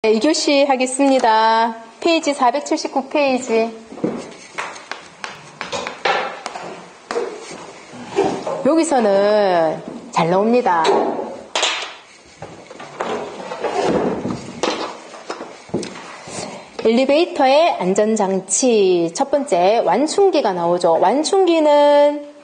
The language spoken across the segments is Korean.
네, 2교시 하겠습니다. 페이지 479페이지. 여기서는 잘 나옵니다. 엘리베이터의 안전장치. 첫 번째, 완충기가 나오죠. 완충기는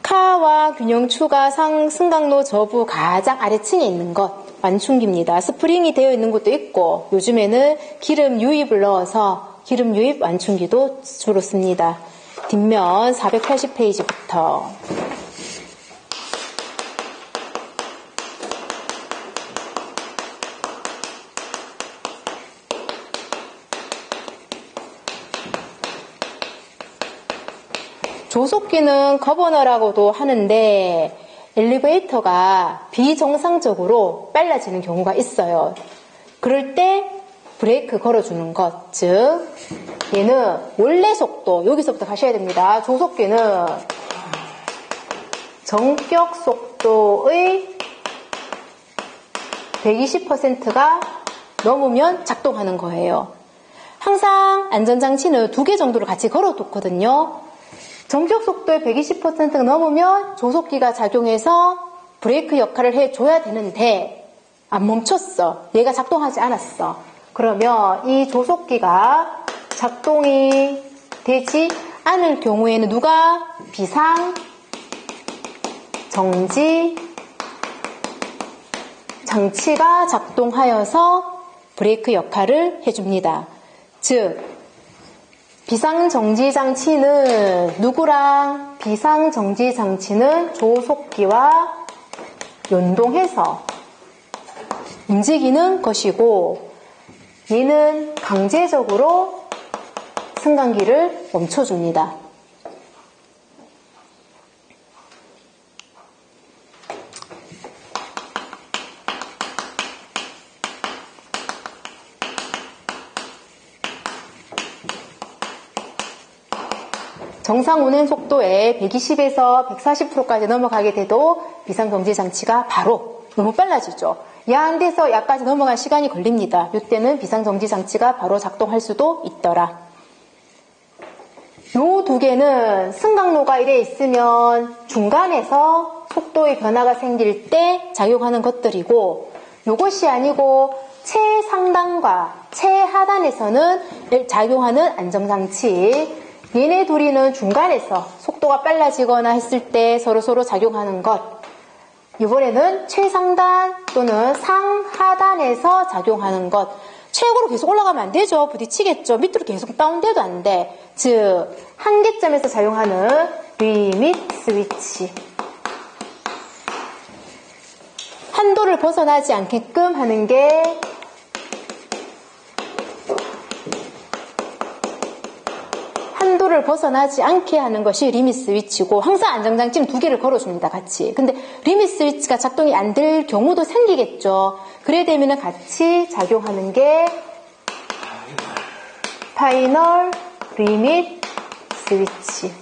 카와 균형 추가 승강로 저부 가장 아래층에 있는 것. 완충기입니다. 스프링이 되어 있는 것도 있고, 요즘에는 기름 유입을 넣어서 기름 유입 완충기도 주로 씁니다. 뒷면 480페이지부터. 조속기는 거버너라고도 하는데 엘리베이터가 비정상적으로 빨라지는 경우가 있어요. 그럴 때 브레이크 걸어주는 것, 즉 얘는 원래 속도, 여기서부터 가셔야 됩니다. 조속기는 정격 속도의 120%가 넘으면 작동하는 거예요. 항상 안전장치는 2개 정도를 같이 걸어뒀거든요. 정격 속도의 120%가 넘으면 조속기가 작용해서 브레이크 역할을 해줘야 되는데 안 멈췄어. 얘가 작동하지 않았어. 그러면 이 조속기가 작동이 되지 않을 경우에는 누가 비상 정지 장치가 작동하여서 브레이크 역할을 해줍니다. 즉 비상정지장치는 누구랑? 비상정지장치는 조속기와 연동해서 움직이는 것이고 얘는 강제적으로 승강기를 멈춰줍니다. 정상 운행 속도에 120에서 140km까지 넘어가게 돼도 비상정지장치가 바로 너무 빨라지죠. 야한 데서 야까지 넘어갈 시간이 걸립니다. 이때는 비상정지장치가 바로 작동할 수도 있더라. 요 2개는 승강로가 이래 있으면 중간에서 속도의 변화가 생길 때 작용하는 것들이고 요것이 아니고 최상단과 최하단에서는 작용하는 안전장치. 얘네 둘이는 중간에서 속도가 빨라지거나 했을 때 서로서로 작용하는 것. 이번에는 최상단 또는 상하단에서 작용하는 것. 최고로 계속 올라가면 안 되죠. 부딪히겠죠. 밑으로 계속 다운돼도 안 돼. 즉 한계점에서 작용하는 리밋 스위치. 한도를 벗어나지 않게끔 하는 게 한도를 벗어나지 않게 하는 것이 리밋 스위치고 항상 안전장치는 2개를 걸어줍니다. 같이. 근데 리밋 스위치가 작동이 안 될 경우도 생기겠죠. 그래 되면 같이 작용하는 게 파이널 리밋 스위치.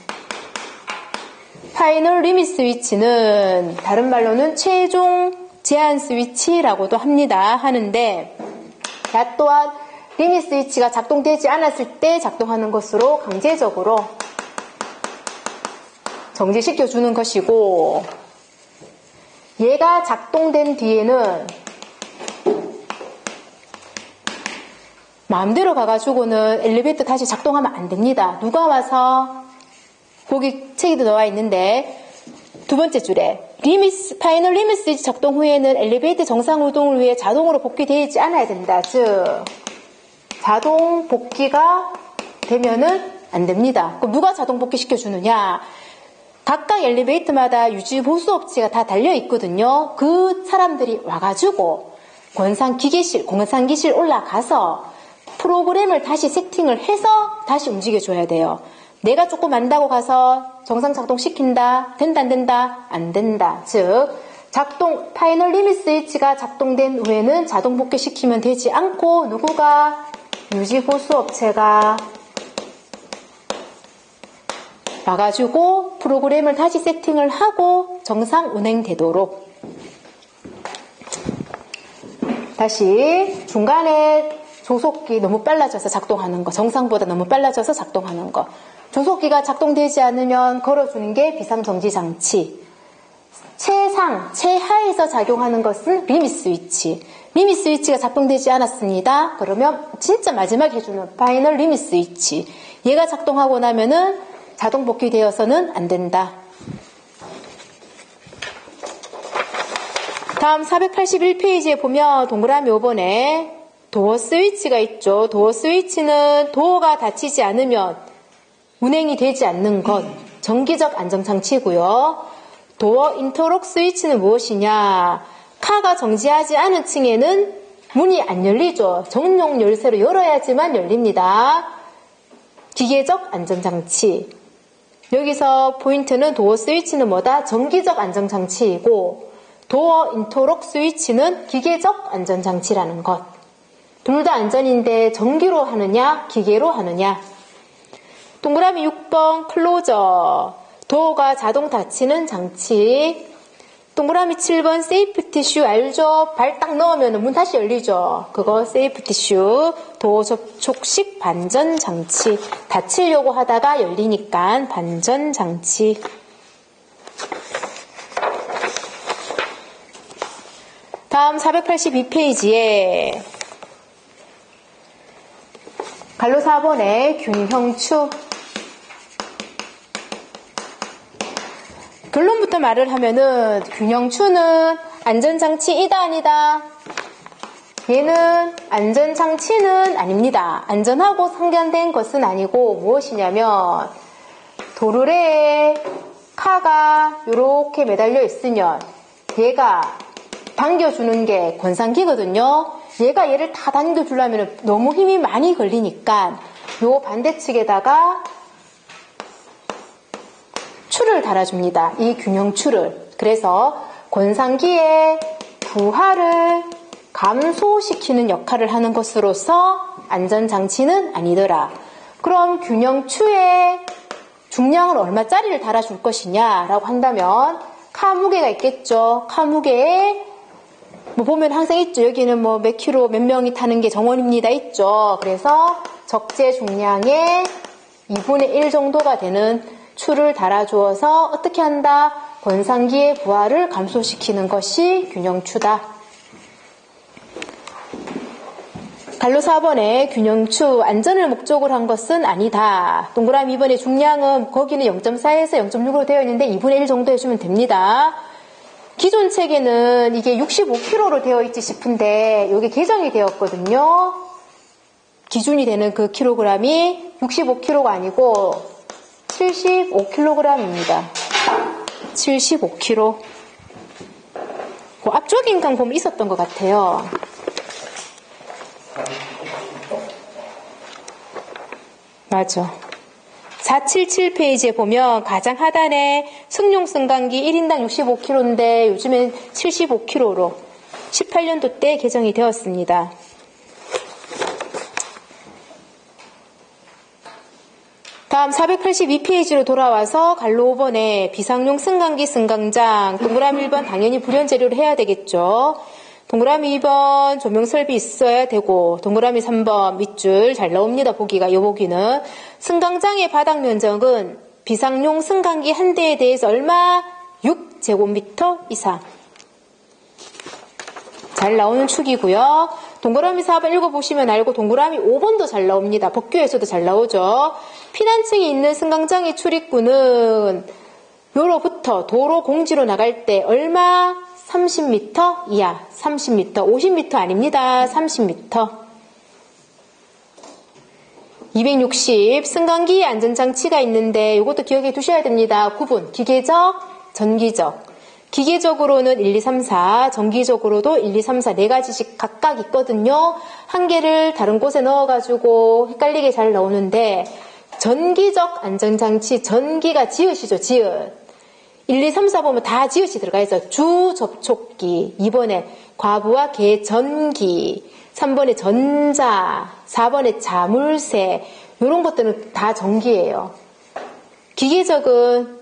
파이널 리밋 스위치는 다른 말로는 최종 제한 스위치라고도 하는데 야 또한 리밋 스위치가 작동되지 않았을 때 작동하는 것으로 강제적으로 정지시켜주는 것이고 얘가 작동된 뒤에는 마음대로 가가지고는 엘리베이터 다시 작동하면 안 됩니다. 누가 와서 거기 책에도 나와 있는데 2번째 줄에 파이널 리밋 스위치 작동 후에는 엘리베이터 정상 운동을 위해 자동으로 복귀되지 않아야 된다. 즉 자동 복귀가 되면은 안 됩니다. 그럼 누가 자동 복귀 시켜주느냐? 각각 엘리베이터마다 유지 보수 업체가 다 달려 있거든요. 그 사람들이 와가지고 공상기실 올라가서 프로그램을 다시 세팅을 해서 다시 움직여줘야 돼요. 내가 조금 안다고 가서 정상 작동 시킨다. 된다 안 된다? 안 된다. 즉 파이널 리밋 스위치가 작동된 후에는 자동 복귀 시키면 되지 않고 누구가 유지 보수 업체가 와가지고 프로그램을 다시 세팅을 하고 정상 운행되도록 다시 중간에 조속기 너무 빨라져서 작동하는 거, 정상보다 너무 빨라져서 작동하는 거. 조속기가 작동되지 않으면 걸어주는 게 비상정지장치. 최하에서 작용하는 것은 리밋 스위치. 리밋 스위치가 작동되지 않았습니다. 그러면 진짜 마지막에 해주는 파이널 리밋 스위치. 얘가 작동하고 나면은 자동 복귀되어서는 안 된다. 다음 481페이지에 보면 동그라미 5번에 도어 스위치가 있죠. 도어 스위치는 도어가 닫히지 않으면 운행이 되지 않는 것, 정기적 안정장치고요. 도어 인터록 스위치는 무엇이냐? 카가 정지하지 않은 층에는 문이 안 열리죠. 정용 열쇠로 열어야지만 열립니다. 기계적 안전장치. 여기서 포인트는 도어 스위치는 뭐다? 정기적 안전장치이고 도어 인터록 스위치는 기계적 안전장치라는 것. 둘 다 안전인데 전기로 하느냐 기계로 하느냐. 동그라미 6번 클로저. 도어가 자동 닫히는 장치. 동그라미 7번 세이프티슈 알죠? 발 딱 넣으면 문 다시 열리죠. 그거 세이프티슈. 도어 접촉식 반전 장치. 닫히려고 하다가 열리니까 반전 장치. 다음 482페이지에 갈로 4번에 균형추. 결론부터 말을 하면은 균형추는 안전장치이다 아니다? 얘는 안전장치는 아닙니다. 안전하고 상관된 것은 아니고 무엇이냐면 도르래에 카가 이렇게 매달려 있으면 얘가 당겨주는 게 권상기거든요. 얘가 얘를 다 당겨주려면 너무 힘이 많이 걸리니까 요 반대측에다가 추를 달아줍니다. 이 균형추를. 그래서 권상기의 부하를 감소시키는 역할을 하는 것으로서 안전장치는 아니더라. 그럼 균형추의 중량을 얼마짜리를 달아줄 것이냐라고 한다면 카 무게가 있겠죠. 카 무게에 뭐 보면 항상 있죠. 여기는 뭐 몇 킬로 몇 명이 타는 게 정원입니다. 있죠. 그래서 적재 중량의 2분의 1 정도가 되는 추를 달아주어서 어떻게 한다? 권상기의 부하를 감소시키는 것이 균형추다. 갈로 4번에 균형추 안전을 목적으로 한 것은 아니다. 동그라미 2번의 중량은 거기는 0.4에서 0.6으로 되어 있는데 2분의 1 정도 해주면 됩니다. 기존 책에는 이게 65kg로 되어 있지 싶은데 이게 개정이 되었거든요. 기준이 되는 그 킬로그램이 65kg가 아니고 75kg입니다. 75kg. 그 앞쪽 인강 보면 있었던 것 같아요. 맞아. 477페이지에 보면 가장 하단에 승용 승강기 1인당 65kg인데 요즘엔 75kg로 18년도 때 개정이 되었습니다. 다음 482페이지로 돌아와서 갈로 5번에 비상용 승강기 승강장 동그라미 1번 당연히 불연재료를 해야 되겠죠. 동그라미 2번 조명 설비 있어야 되고 동그라미 3번 밑줄 잘 나옵니다. 보기가 이 보기는 승강장의 바닥 면적은 비상용 승강기 한 대에 대해서 얼마? 6제곱미터 이상. 잘 나오는 축이고요. 동그라미 4번 읽어보시면 알고 동그라미 5번도 잘 나옵니다. 법규에서도 잘 나오죠. 피난층이 있는 승강장의 출입구는 요로부터 도로 공지로 나갈 때 얼마? 30m 이하, 30m, 50m 아닙니다. 30m. 260 승강기 안전장치가 있는데 이것도 기억해 두셔야 됩니다. 구분 기계적, 전기적. 기계적으로는 1, 2, 3, 4, 전기적으로도 1, 2, 3, 4 네 가지씩 각각 있거든요. 한 개를 다른 곳에 넣어가지고 헷갈리게 잘 나오는데 전기적 안전장치, 전기가 지읒이죠. 지읒. 1, 2, 3, 4 보면 다 지읒이 들어가 있어요. 주접촉기, 2번에 과부하 개전기, 3번에 전자, 4번에 자물쇠 이런 것들은 다 전기예요. 기계적은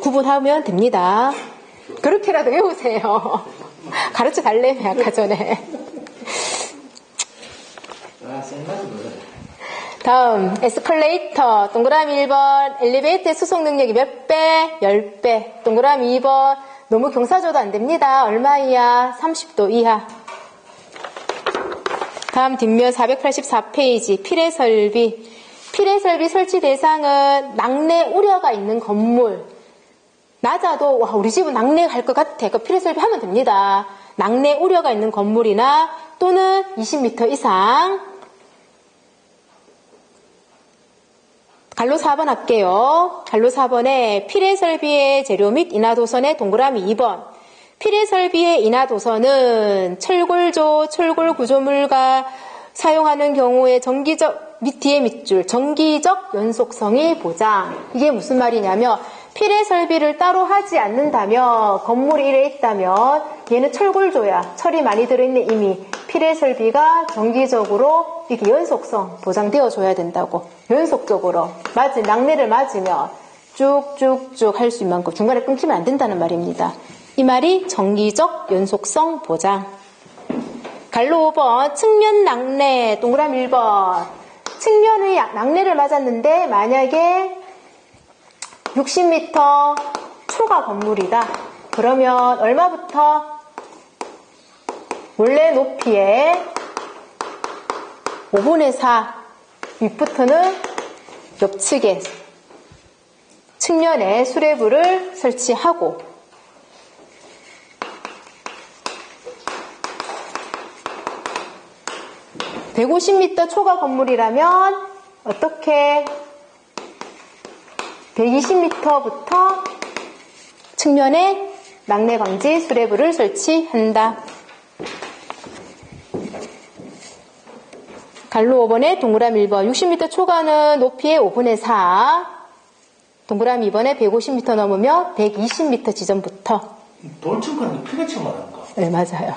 구분하면 됩니다. 그렇게라도 외우세요. 가르쳐 달래며 아까 전에. 다음 에스컬레이터 동그라미 1번 엘리베이터의 수속 능력이 몇 배? 10배. 동그라미 2번 너무 경사져도 안 됩니다. 얼마 이하? 30도 이하. 다음 뒷면 484페이지 피레설비. 피레설비 설치 대상은 낙내 우려가 있는 건물. 낮아도 와 우리 집은 낙내 갈 것 같아. 그 피레설비 하면 됩니다. 낙내 우려가 있는 건물이나 또는 20m 이상. 갈로 4번 할게요. 갈로 4번에 피레설비의 재료 및 인하도선의 동그라미 2번. 피레설비의 인하도선은 철골조, 철골구조물과 사용하는 경우에 정기적 밑 뒤에 밑줄 정기적 연속성이 보장. 이게 무슨 말이냐면 피레설비를 따로 하지 않는다면 건물이 이래 있다면 얘는 철골조야. 철이 많이 들어있는 이미 피레설비가 정기적으로 이렇게 연속성 보장되어 줘야 된다고. 연속적으로 낙내를 맞으면 쭉쭉쭉 할 수 있는 만큼 중간에 끊기면 안 된다는 말입니다. 이 말이 정기적 연속성 보장. 갈로 5번 측면 낙내 동그라미 1번. 측면의 낙내를 맞았는데 만약에 60m 초과 건물이다. 그러면 얼마부터? 원래 높이의 5분의 4 윗부터는 옆측에 측면에 수레부를 설치하고 150m 초과 건물이라면 어떻게 120m부터 측면에 낙내 방지 수레부를 설치한다. 갈로 5번에 동그라미 1번 60m 초과는 높이의 5분의 4 동그라미 2번에 150m 넘으면 120m 지점부터 돌침까지 피레침 말하는 거. 네 맞아요.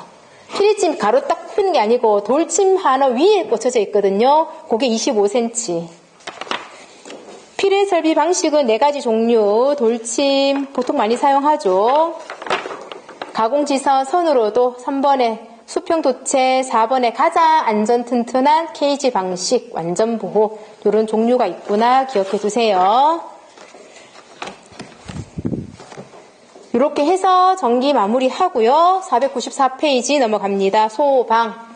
피레침 가로 딱 푸는 게 아니고 돌침 하나 위에 꽂혀져 있거든요. 그게 25cm. 피레 설비 방식은 4가지 종류. 돌침 보통 많이 사용하죠. 가공지선 선으로도 3번에 수평 도체, 4번에 가장 안전 튼튼한 케이지 방식, 완전 보호 이런 종류가 있구나 기억해 두세요. 이렇게 해서 전기 마무리 하고요. 494페이지 넘어갑니다. 소방.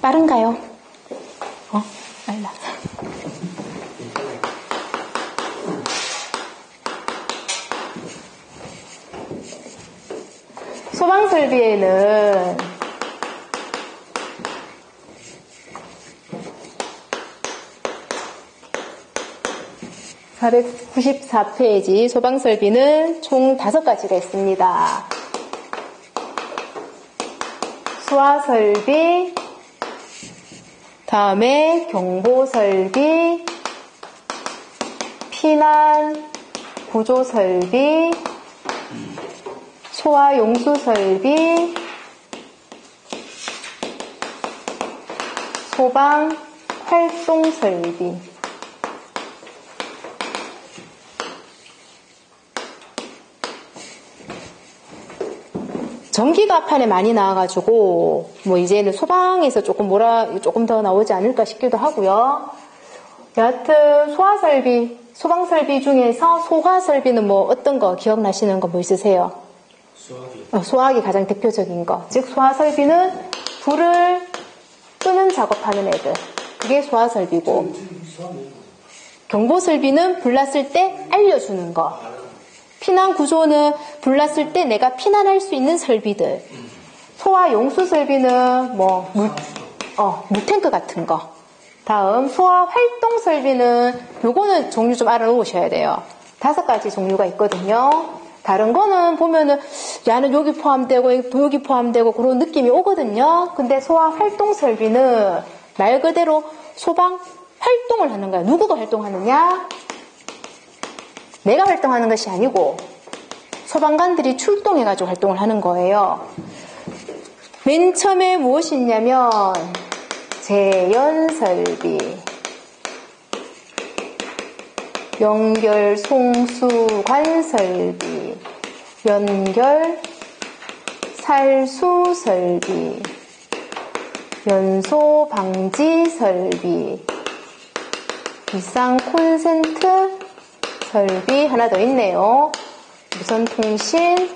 빠른가요? 빨라. 소방설비에는 (494페이지) 소방설비는 총 5가지가 있습니다. 수화설비, 다음에 경보설비, 피난 구조설비, 소화용수설비, 소방 활동설비. 전기가 판에 많이 나와가지고 뭐 이제는 소방에서 조금 더 나오지 않을까 싶기도 하고요. 여하튼 소화설비, 소방설비 중에서 소화설비는 뭐 어떤 거 기억나시는 거 뭐 있으세요? 수화기. 소화기 가장 대표적인 거. 즉 소화설비는 불을 끄는 작업하는 애들. 그게 소화설비고, 경보설비는 불났을 때 알려주는 거. 피난구조는 불났을 때 내가 피난할 수 있는 설비들. 소화용수설비는 뭐 물탱크 같은 거. 다음 소화활동설비는 요거는 종류 좀 알아놓으셔야 돼요. 5가지 종류가 있거든요. 다른 거는 보면은 야는 여기 포함되고 여기 포함되고 그런 느낌이 오거든요. 근데 소화활동설비는 말 그대로 소방 활동을 하는 거야. 누구가 활동하느냐? 내가 활동하는 것이 아니고 소방관들이 출동해가지고 활동을 하는 거예요. 맨 처음에 무엇이 있냐면 재연설비, 연결 송수관설비, 연결 살수설비, 연소 방지 설비, 비상 콘센트 설비 하나 더 있네요. 무선 통신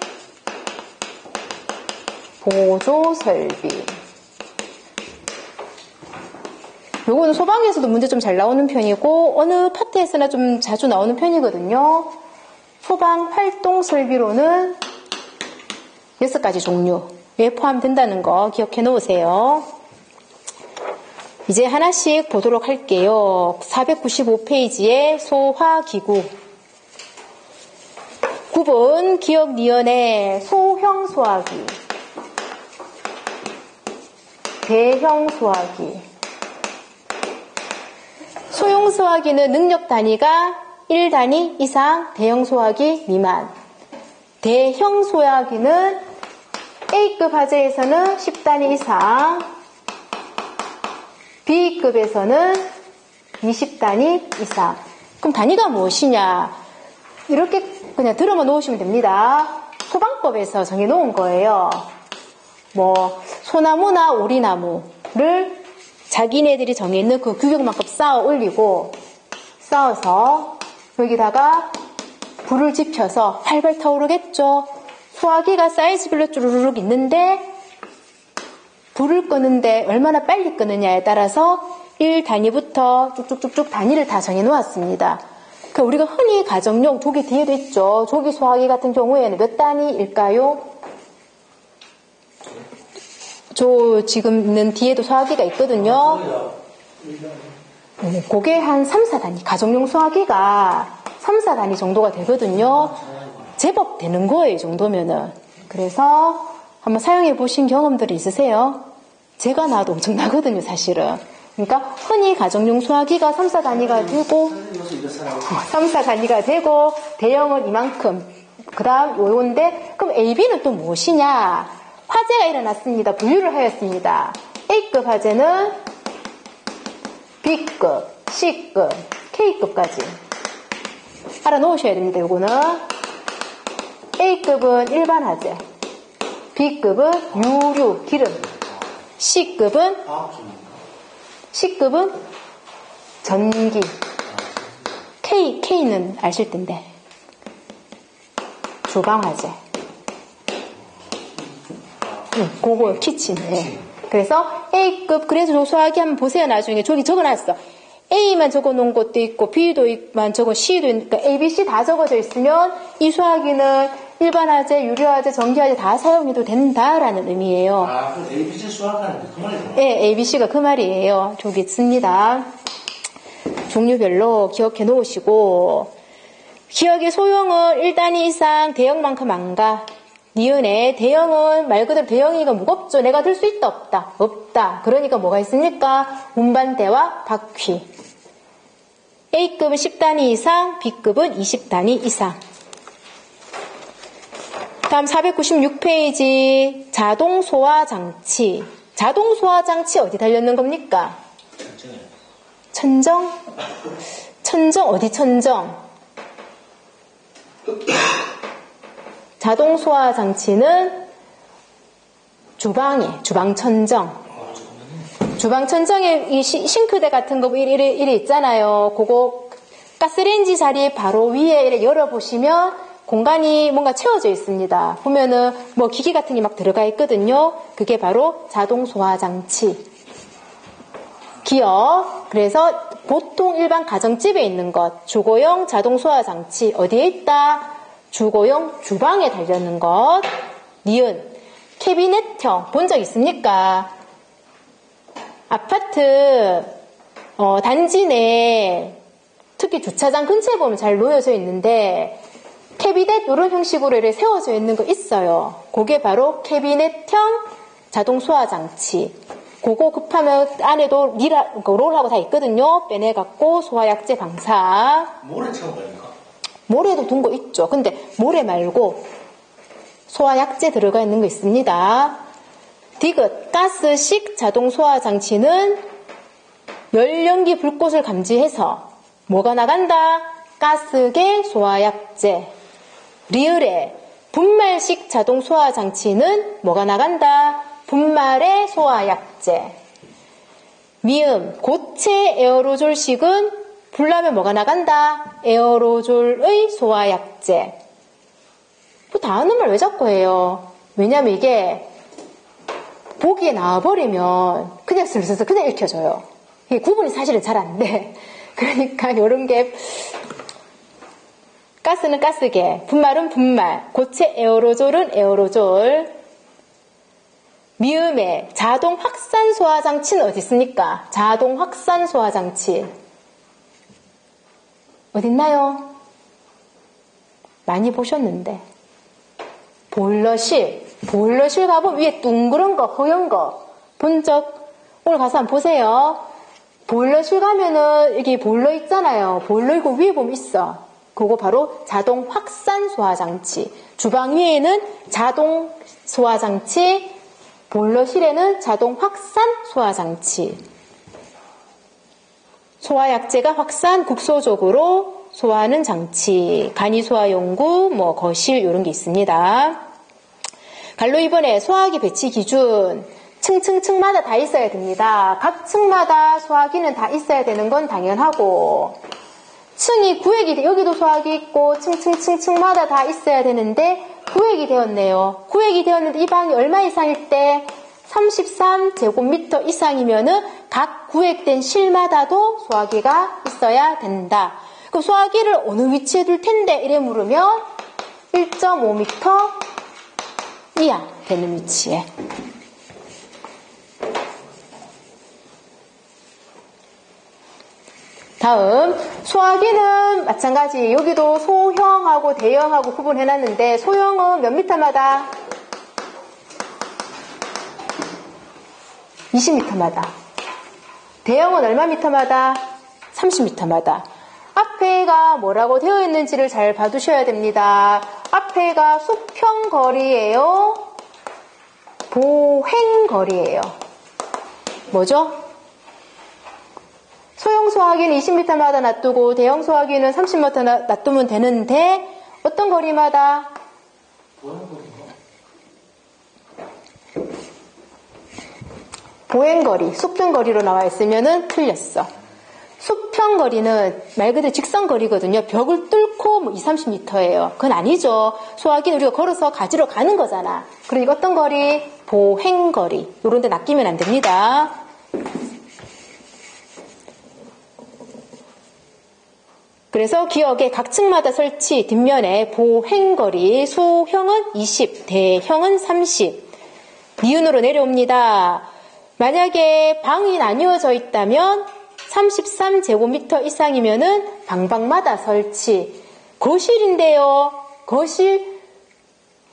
보조 설비. 요거는 소방에서도 문제 좀 잘 나오는 편이고 어느 파트에서나 좀 자주 나오는 편이거든요. 소방 활동 설비로는 6가지 종류에 포함된다는 거 기억해 놓으세요. 이제 하나씩 보도록 할게요. 495페이지에 소화기구 9번 기억니은의 소형 소화기, 대형 소화기. 소형 소화기는 능력 단위가 1단위 이상, 대형 소화기 미만. 대형 소화기는 A급 화재에서는 10단위 이상, B급에서는 20단위 이상. 그럼 단위가 무엇이냐? 이렇게 그냥 들어만 놓으시면 됩니다. 소방법에서 정해놓은 거예요. 뭐 소나무나 오리나무를 자기네들이 정해있는 그 규격만큼 쌓아 올리고, 쌓아서 여기다가 불을 지펴서 활발 타오르겠죠. 소화기가 사이즈별로 쭈루룩 있는데 불을 끄는데 얼마나 빨리 끄느냐에 따라서 1단위부터 쭉쭉쭉쭉 단위를 다 정해 놓았습니다. 그러니까 우리가 흔히 가정용 조기 뒤에도 있죠. 조기 소화기 같은 경우에는 몇 단위일까요? 저 지금 있는 뒤에도 소화기가 있거든요. 그게 한 3, 4단위. 가정용 소화기가 3, 4단위 정도가 되거든요. 제법 되는 거예요, 이 정도면은. 그래서 한번 사용해 보신 경험들이 있으세요? 제가 나도 엄청나거든요, 사실은. 그러니까 흔히 가정용 소화기가 3, 4단위가 되고, 3, 4단위가 되고, 대형은 이만큼. 그 다음 요건데, 그럼 AB는 또 무엇이냐? 화재가 일어났습니다. 분류를 하였습니다. A급 화재는 B급, C급, K급까지 알아놓으셔야 됩니다. 요거는 A급은 일반 화재, B급은 유류, 기름, C급은 전기, K는 아실 텐데 주방 화재. 그거 키친. 네. 그래서 A급, 그래서 소화기 한번 보세요. 나중에 저기 적어놨어. A만 적어놓은 것도 있고 B만 적어, C도 있고, 그러니까 A, B, C 다 적어져 있으면 이 소화기는 일반 화재, 유료 화재, 전기 화재 다 사용해도 된다라는 의미예요. 아, 그럼 A, B, C 수학하는데 그 말이구나. 네, A, B, C가 그 말이에요. 저기 있습니다. 종류별로 기억해 놓으시고, 기억의 소형은 1단위 이상, 대형만큼 안 가. 니은에 대형은 말 그대로 대형이니까 무겁죠. 내가 들 수 있다 없다? 없다. 그러니까 뭐가 있습니까? 운반대와 바퀴. A급은 10단위 이상, B급은 20단위 이상. 다음 496페이지 자동 소화 장치. 자동 소화 장치 어디 달렸는 겁니까? 천정? 천정 어디 천정? 자동 소화 장치는 주방에, 주방 천정. 주방 천정에 이 싱크대 같은 거 이래 있잖아요. 그거 가스레인지 자리 바로 위에 이래 열어보시면 공간이 뭔가 채워져 있습니다. 보면은 뭐 기기 같은 게 막 들어가 있거든요. 그게 바로 자동 소화 장치. 기억. 그래서 보통 일반 가정집에 있는 것, 주거용 자동 소화 장치 어디에 있다? 주거용 주방에 달려있는 것. 니은 캐비넷형 본 적 있습니까? 아파트 단지 내 특히 주차장 근처에 보면 잘 놓여져 있는데 캐비넷 이런 형식으로 이렇게 세워져 있는 거 있어요. 그게 바로 캐비넷형 자동 소화 장치. 그거 급하면 안에도 롤하고 다 있거든요. 빼내갖고 소화약제 방사. 모래처럼 보니까. 모래도 둔 거 있죠. 근데 모래 말고 소화약제 들어가 있는 거 있습니다. 디귿, 가스식 자동 소화 장치는 열연기 불꽃을 감지해서 뭐가 나간다? 가스계 소화약제. 리을에, 분말식 자동 소화 장치는 뭐가 나간다? 분말의 소화약제. 미음, 고체 에어로졸식은 불나면 뭐가 나간다? 에어로졸의 소화약제. 뭐 다 아는 말 왜 자꾸 해요? 왜냐면 이게 보기에 나와버리면 그냥 슬슬슬 그냥 읽혀져요. 이게 구분이 사실은 잘 안 돼. 그러니까 이런 게 가스는 가스계, 분말은 분말, 고체 에어로졸은 에어로졸. 미음에 자동 확산 소화 장치는 어디 있습니까? 자동 확산 소화 장치 어디 있나요? 많이 보셨는데. 보일러실 가보면 위에 둥그런 거, 허연 거 본 적 오늘 가서 한번 보세요. 보일러실 가면은 여기 보일러 있잖아요. 보일러 이거 위에 보면 있어. 그거 바로 자동 확산 소화장치. 주방 위에는 자동 소화장치, 보일러실에는 자동 확산 소화장치. 소화약제가 확산 국소적으로 소화하는 장치, 간이소화용구, 거실 이런 게 있습니다. 갈로 이번에 소화기 배치 기준 층마다 다 있어야 됩니다. 각 층마다 소화기는 다 있어야 되는 건 당연하고 층이 구획이 여기도 소화기 있고 층마다 다 있어야 되는데 구획이 되었네요. 구획이 되었는데 이 방이 얼마 이상일 때 33제곱미터 이상이면은 각 구획된 실마다도 소화기가 있어야 된다. 그럼 소화기를 어느 위치에 둘 텐데 이래 물으면 1.5m 이하 되는 위치에. 다음 소화기는 마찬가지 여기도 소형하고 대형하고 구분해놨는데 소형은 몇 미터마다? 20m마다. 대형은 얼마 미터마다? 30m마다. 앞에가 뭐라고 되어 있는지를 잘 봐두셔야 됩니다. 앞에가 수평거리예요? 보행거리예요? 뭐죠? 소형 소화기는 20m마다 놔두고 대형 소화기는 30m 놔두면 되는데 어떤 거리마다? 보행거리, 수평거리로 나와 있으면 틀렸어. 수평거리는 말 그대로 직선거리거든요. 벽을 뚫고 20-30m예요. 그건 아니죠. 소화기는 우리가 걸어서 가지러 가는 거잖아. 그러니까 어떤 거리? 보행거리. 이런 데 낚이면 안 됩니다. 그래서 기억에 각 층마다 설치 뒷면에 보행거리 소형은 20, 대형은 30. 니은으로 내려옵니다. 만약에 방이 나뉘어져 있다면 33제곱미터 이상이면은 방방마다 설치. 거실인데요.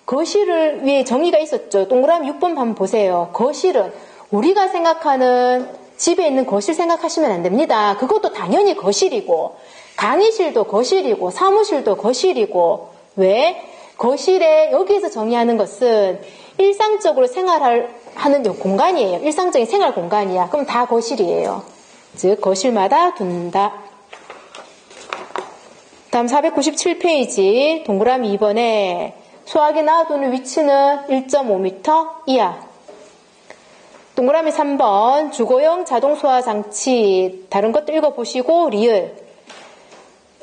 거실을 위에 정의가 있었죠. 동그라미 6번 한번 보세요. 거실은 우리가 생각하는 집에 있는 거실 생각하시면 안 됩니다. 그것도 당연히 거실이고 강의실도 거실이고 사무실도 거실이고. 왜? 거실에 여기에서 정의하는 것은 일상적으로 생활하는 공간이에요. 일상적인 생활 공간이야. 그럼 다 거실이에요. 즉 거실마다 둔다. 다음 497페이지 동그라미 2번에 소화기 놔두는 위치는 1.5m 이하. 동그라미 3번 주거용 자동소화장치. 다른 것도 읽어보시고 리을.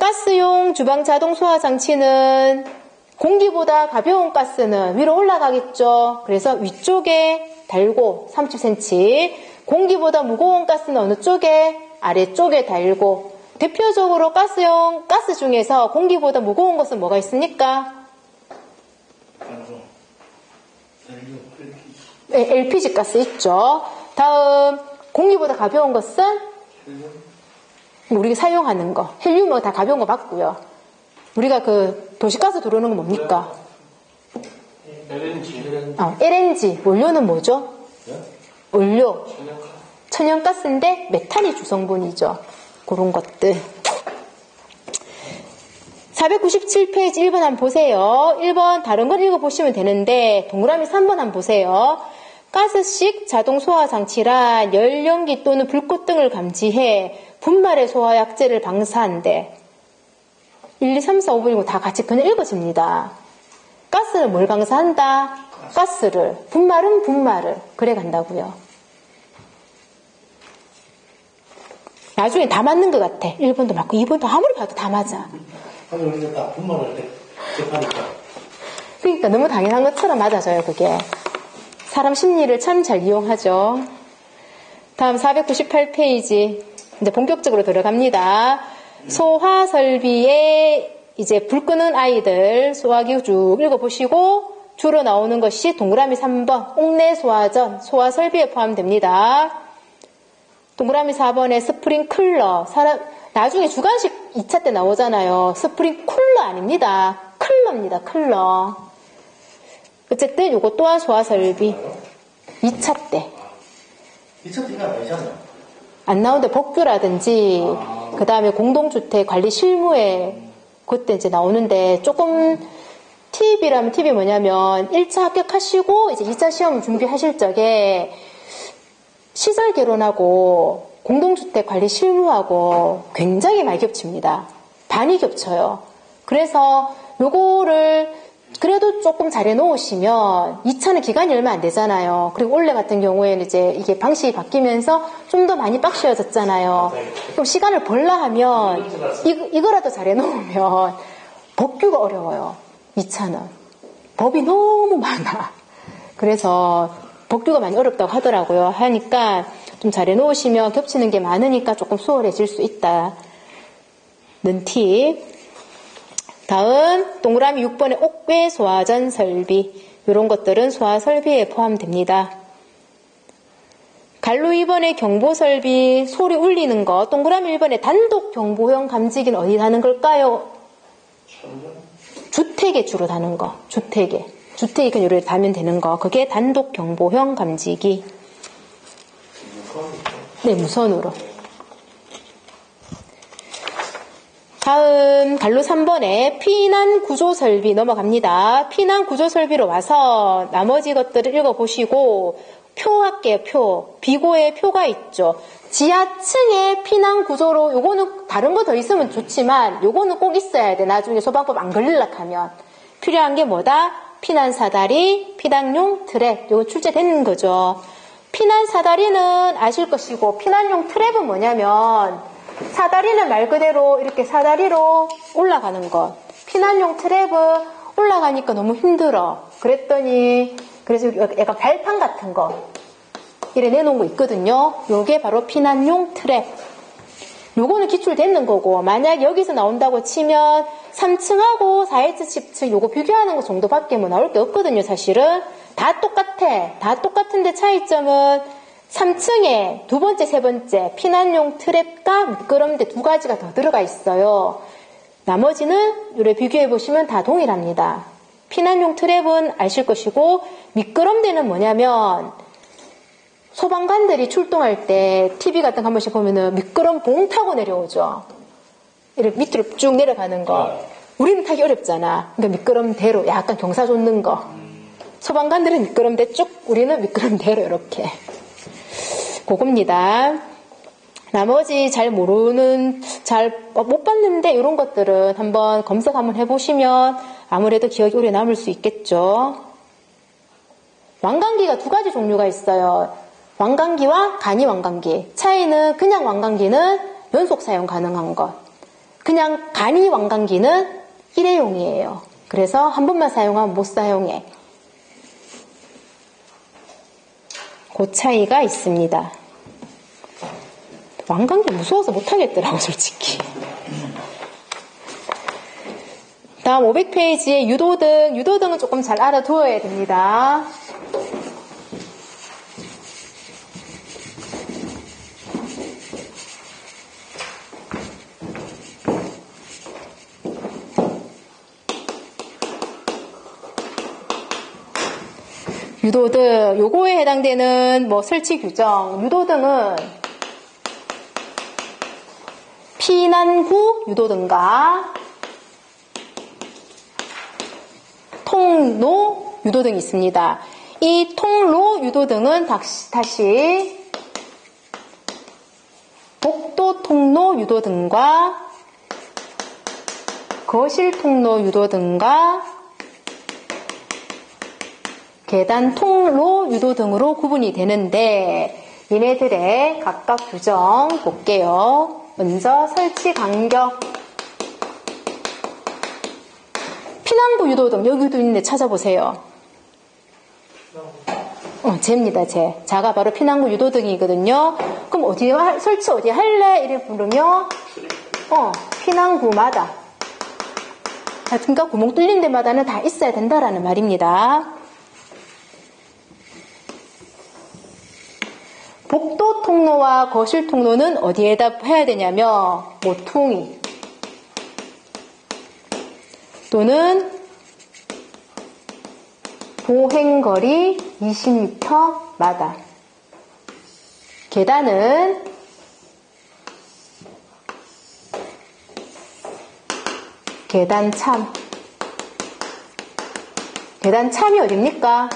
가스용 주방 자동소화장치는 공기보다 가벼운 가스는 위로 올라가겠죠. 그래서 위쪽에 달고 30cm. 공기보다 무거운 가스는 어느 쪽에? 아래쪽에 달고. 대표적으로 가스용 가스 중에서 공기보다 무거운 것은 뭐가 있습니까? 네, LPG 가스 있죠. 다음 공기보다 가벼운 것은 우리가 사용하는 거. 헬륨은 다 가벼운 거 맞고요. 우리가 그 도시가스 들어오는 건 뭡니까? LNG. 원료는 뭐죠? 원료. 천연가스인데 메탄이 주성분이죠. 그런 것들. 497페이지 1번 한번 보세요. 1번 다른 걸 읽어보시면 되는데 동그라미 3번 한번 보세요. 가스식 자동 소화 장치란 열연기 또는 불꽃 등을 감지해 분말의 소화 약재를 방사한대. 1, 2, 3, 4, 5, 6 다 같이 그냥 읽어집니다. 가스는 뭘 방사한다? 가스를. 분말은 분말을. 그래 간다고요. 나중에 다 맞는 것 같아. 1번도 맞고 2번도 아무리 봐도 다 맞아. 아니, 우리가 다 분말을 접하니까. 그러니까 너무 당연한 것처럼 맞아져요, 그게. 사람 심리를 참 잘 이용하죠. 다음 498페이지. 이제 본격적으로 들어갑니다. 소화 설비에 이제 불 끄는 아이들 소화기 쭉 읽어보시고 주로 나오는 것이 동그라미 3번 옥내 소화전, 소화 설비에 포함됩니다. 동그라미 4번에 스프링클러. 나중에 주관식 2차 때 나오잖아요. 스프링쿨러 아닙니다. 클러입니다. 클러. 어쨌든 이거 또한 소화 설비. 2차 때. 2차 때가 아니잖아요. 안 나오는데 복규라든지 그 다음에 공동주택 관리 실무에 그때 이제 나오는데 조금 팁이라면 팁이 뭐냐면 1차 합격하시고 이제 2차 시험 준비하실 적에 시설 개론하고 공동주택 관리 실무하고 굉장히 많이 겹칩니다. 반이 겹쳐요. 그래서 요거를 그래도 조금 잘 해놓으시면 2차는 기간이 얼마 안 되잖아요. 그리고 올해 같은 경우에는 이제 이게 방식이 바뀌면서 좀 더 많이 빡쉬워졌잖아요. 그럼 시간을 벌라 하면 이거라도 잘 해놓으면 법규가 어려워요. 2차는. 법이 너무 많아. 그래서 법규가 많이 어렵다고 하더라고요. 하니까 좀 잘 해놓으시면 겹치는 게 많으니까 조금 수월해질 수 있다는 팁. 다음 동그라미 6번의 옥외 소화전 설비. 이런 것들은 소화 설비에 포함됩니다. 갈로 2번의 경보 설비, 소리 울리는 거. 동그라미 1번의 단독 경보형 감지기는 어디 다는 걸까요? 주택에 주로 다는 거. 주택에 그냥 이렇게 다면 되는 거. 그게 단독 경보형 감지기. 네, 무선으로. 다음 갈로 3번에 피난 구조 설비 넘어갑니다. 피난 구조 설비로 와서 나머지 것들을 읽어보시고 표 할게요. 표. 비고에 표가 있죠. 지하층의 피난 구조로 요거는 다른 거 더 있으면 좋지만 요거는 꼭 있어야 돼. 나중에 소방법 안 걸리려고 하면. 필요한 게 뭐다? 피난 사다리, 피난용 트랩. 요거 출제된 거죠. 피난 사다리는 아실 것이고 피난용 트랩은 뭐냐면 사다리는 말 그대로 이렇게 사다리로 올라가는 것. 피난용 트랩은 올라가니까 너무 힘들어. 그랬더니 그래서 약간 발판 같은 거 이래 내놓은 거 있거든요. 요게 바로 피난용 트랩. 요거는 기출되는 거고 만약 여기서 나온다고 치면 3층하고 4H, 10층 요거 비교하는 거 정도밖에 뭐 나올 게 없거든요. 사실은 다 똑같아. 다 똑같은데 차이점은 3층에 두 번째, 세 번째 피난용 트랩과 미끄럼대 두 가지가 더 들어가 있어요. 나머지는 요래 비교해 보시면 다 동일합니다. 피난용 트랩은 아실 것이고 미끄럼대는 뭐냐면 소방관들이 출동할 때 TV 같은 거 한 번씩 보면은 미끄럼 봉 타고 내려오죠. 이렇게 밑으로 쭉 내려가는 거. 우리는 타기 어렵잖아. 그러니까 미끄럼대로 약간 경사 줬는 거. 소방관들은 미끄럼대 쭉, 우리는 미끄럼대로 이렇게. 그겁니다. 나머지 잘 모르는, 잘 못 봤는데 이런 것들은 한번 검색 한번 해보시면 아무래도 기억이 오래 남을 수 있겠죠. 왕관기가 두 가지 종류가 있어요. 왕관기와 간이 왕관기. 차이는 그냥 왕관기는 연속 사용 가능한 것. 그냥 간이 왕관기는 일회용이에요. 그래서 한 번만 사용하면 못 사용해. 그 차이가 있습니다. 왕관기 무서워서 못하겠더라고 솔직히. 다음 500페이지에 유도등. 유도등은 조금 잘 알아두어야 됩니다. 유도등, 요거에 해당되는 뭐 설치 규정. 유도등은 피난구 유도등과 통로 유도등이 있습니다. 이 통로 유도등은 다시 복도 통로 유도등과 거실 통로 유도등과 계단 통로 유도등으로 구분이 되는데 얘네들의 각각 규정 볼게요. 먼저 설치 간격. 피난구 유도등 여기도 있는데 찾아보세요. 쟤입니다. 자가 바로 피난구 유도등이거든요. 그럼 어디에 설치 어디에 할래? 이래 부르면 피난구마다, 그러니까 구멍 뚫린 데마다는 다 있어야 된다라는 말입니다. 복도 통로와 거실 통로는 어디에다 해야 되냐면 모퉁이 또는 보행거리 20m마다, 계단은 계단참. 계단참이 어딥니까?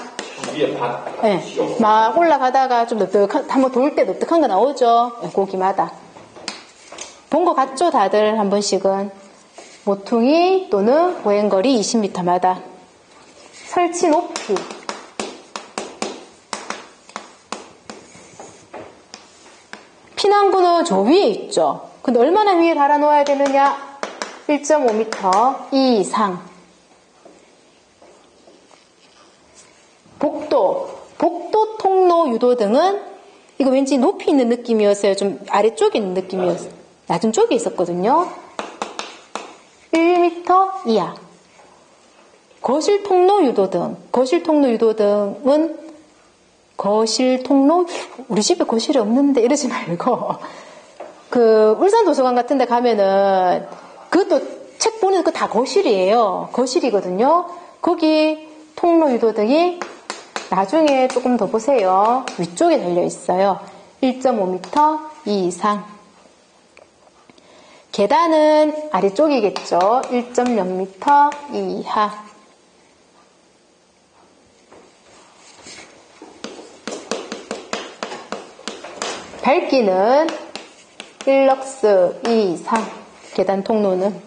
위에 밭. 네, 막 올라가다가 좀 한번 돌 때 넙득한 거 나오죠? 거기마다. 본 거 같죠? 다들 한 번씩은. 모퉁이 또는 보행거리 20m마다. 설치 높이. 피난구는 저 위에 있죠? 근데 얼마나 위에 달아 놓아야 되느냐? 1.5m 이상. 복도 통로 유도등은 이거 왠지 높이 있는 느낌이었어요. 좀 아래쪽에 있는 느낌이었어요. 낮은 쪽에 있었거든요. 1m 이하. 거실 통로 유도등. 거실 통로 유도등은 거실 통로, 우리 집에 거실이 없는데 이러지 말고 울산 도서관 같은 데 가면은 그것도 책 보는 거 다 거실이에요. 거실이거든요. 거기 통로 유도등이 나중에 조금 더 보세요. 위쪽에 달려 있어요. 1.5m 이상. 계단은 아래쪽이겠죠. 1.0m 이하. 밝기는 1럭스 이상. 계단 통로는.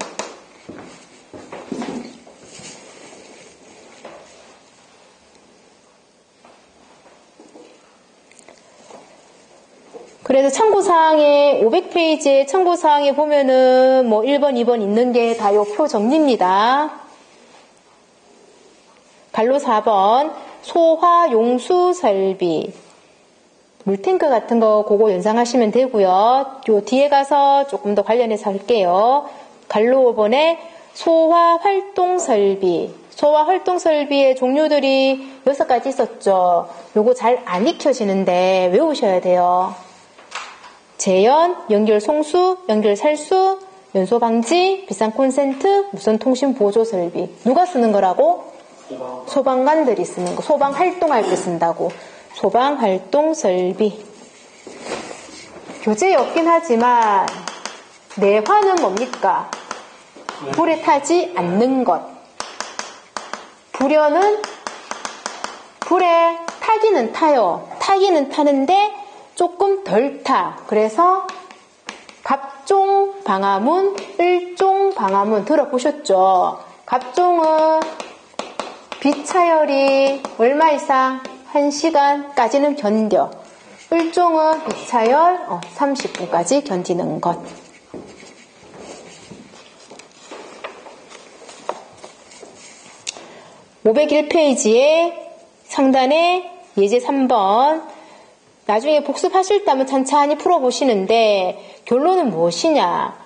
그래서 참고사항에 500페이지에 참고사항에 보면은 1번, 2번 있는 게 다 요 표 정리입니다. 갈로 4번 소화 용수 설비. 물탱크 같은 거 그거 연상하시면 되고요. 요 뒤에 가서 조금 더 관련해서 할게요. 갈로 5번에 소화 활동 설비. 소화 활동 설비의 종류들이 6가지 있었죠. 요거 잘 안 익혀지는데 외우셔야 돼요. 재연, 연결 송수, 연결 살수, 연소 방지, 비상 콘센트, 무선 통신 보조 설비. 누가 쓰는 거라고? 소방관들이 쓰는 거. 소방 활동할 때 쓴다고. 소방 활동 설비. 교재에 없긴 하지만 내화는 뭡니까? 불에 타지 않는 것. 불연은 불에 타기는 타요. 타기는 타는데 조금 덜 타. 그래서 갑종 방화문, 을종 방화문 들어보셨죠? 갑종은 빛차열이 얼마 이상? 1시간까지는 견뎌. 을종은 빛차열 30분까지 견디는 것. (501페이지에) 상단에 예제 3번. 나중에 복습하실 때 한번 찬찬히 풀어보시는데 결론은 무엇이냐?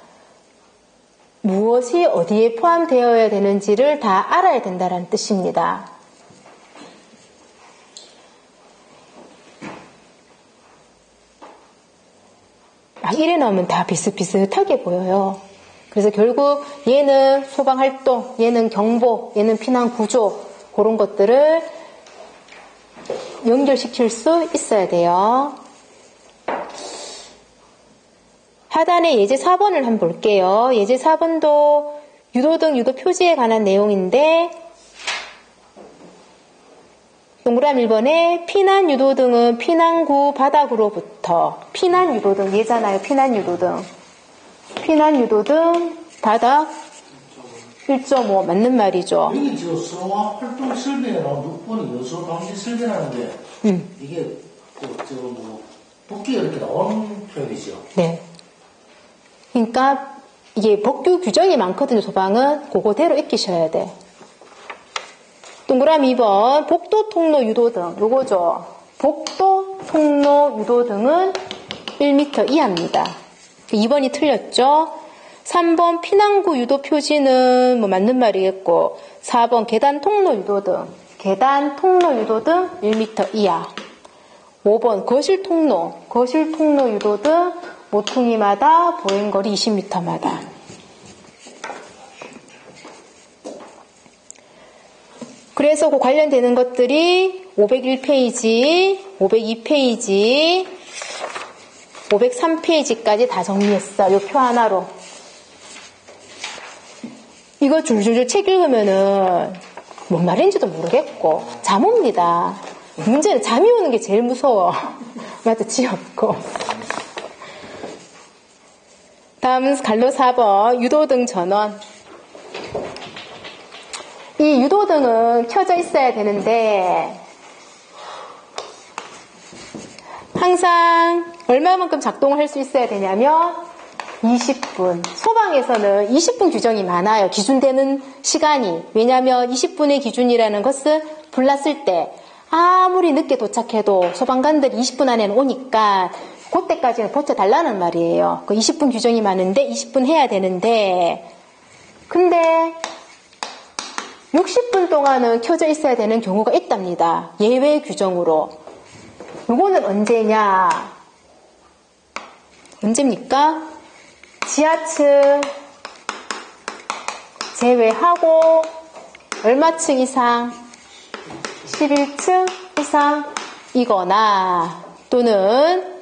무엇이 어디에 포함되어야 되는지를 다 알아야 된다는 뜻입니다. 이래 나오면 다 비슷비슷하게 보여요. 그래서 결국 얘는 소방활동, 얘는 경보, 얘는 피난구조 그런 것들을 연결시킬 수 있어야 돼요. 하단에 예제 4번을 한번 볼게요. 예제 4번도 유도등 유도 표지에 관한 내용인데 동그라미 1번에 피난유도등은 피난구 바닥으로부터 피난유도등 얘잖아요. 피난유도등 바닥 1.5 맞는 말이죠. 여기 저 수로와 활동 설명에 나온 6번이 여수로 방지 설명하는데 이게 복귀가 이렇게 나온 표현이죠. 네. 그러니까 이게 법규 규정이 많거든요. 소방은 그거대로 익히셔야 돼. 동그라미 2번 복도, 통로, 유도등 요거죠. 복도, 통로, 유도등은 1m 이하입니다. 2번이 틀렸죠. 3번 피난구 유도 표지는 뭐 맞는 말이겠고 4번 계단, 통로, 유도등 계단, 통로, 유도등 1m 이하. 5번 거실, 통로 유도등 모퉁이마다 보행거리 20m마다. 그래서 그 관련되는 것들이 501페이지, 502페이지, 503페이지까지 다 정리했어. 요 표 하나로. 이거 줄줄줄 책 읽으면은 뭔 말인지도 모르겠고 잠 옵니다. 문제는 잠이 오는 게 제일 무서워. 맞아, 지없고. 다음은 갈로 4번 유도등 전원. 이 유도등은 켜져 있어야 되는데 항상 얼마만큼 작동을 할 수 있어야 되냐면 20분. 소방에서는 20분 규정이 많아요. 기준되는 시간이. 왜냐하면 20분의 기준이라는 것은 불났을 때 아무리 늦게 도착해도 소방관들이 20분 안에는 오니까 그때까지는 버텨달라는 말이에요. 그 20분 규정이 많은데 20분 해야 되는데 근데 60분 동안은 켜져 있어야 되는 경우가 있답니다. 예외 규정으로. 이거는 언제입니까? 지하층 제외하고 얼마층 이상? 11층 이상이거나 또는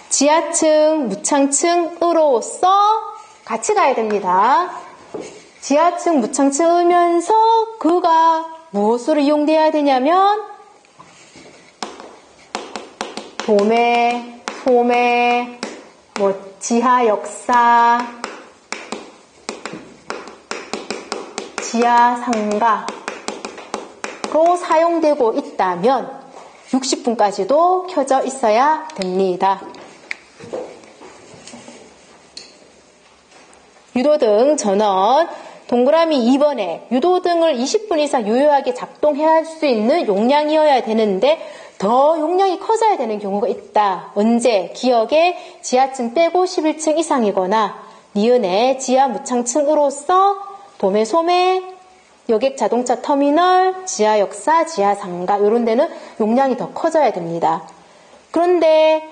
지하층, 무창층으로서 같이 가야 됩니다. 지하층, 무창층이면서 그가 무엇으로 이용돼야 되냐면 도매, 소매, 지하 역사, 지하 상가로 사용되고 있다면 60분까지도 켜져 있어야 됩니다. 유도등 전원 동그라미 2번에 유도등을 20분 이상 유효하게 작동해야 할 수 있는 용량이어야 되는데 더 용량이 커져야 되는 경우가 있다. 언제? 기억에 지하층 빼고 11층 이상이거나 니은의 지하 무창층으로서 도매, 소매, 여객 자동차 터미널, 지하 역사, 지하 상가 이런 데는 용량이 더 커져야 됩니다. 그런데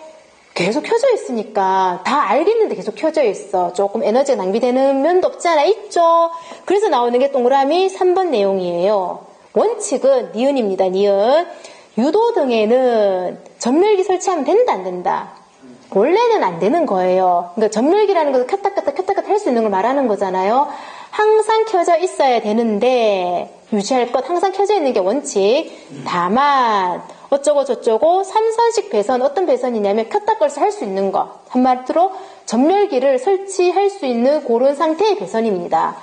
계속 켜져 있으니까 다 알겠는데 계속 켜져 있어. 조금 에너지가 낭비되는 면도 없지 않아 있죠. 그래서 나오는 게 동그라미 3번 내용이에요. 원칙은 니은입니다. 니은. 유도등에는 전멸기 설치하면 된다 안 된다? 원래는 안 되는 거예요. 그러니까 전멸기라는 것은 켰다 할 수 있는 걸 말하는 거잖아요. 항상 켜져 있어야 되는데 유지할 것 항상 켜져 있는 게 원칙. 다만 어쩌고 저쩌고 삼선식 배선 어떤 배선이냐면 켰다 껐다 할 수 있는 것. 한마디로 전멸기를 설치할 수 있는 그런 상태의 배선입니다.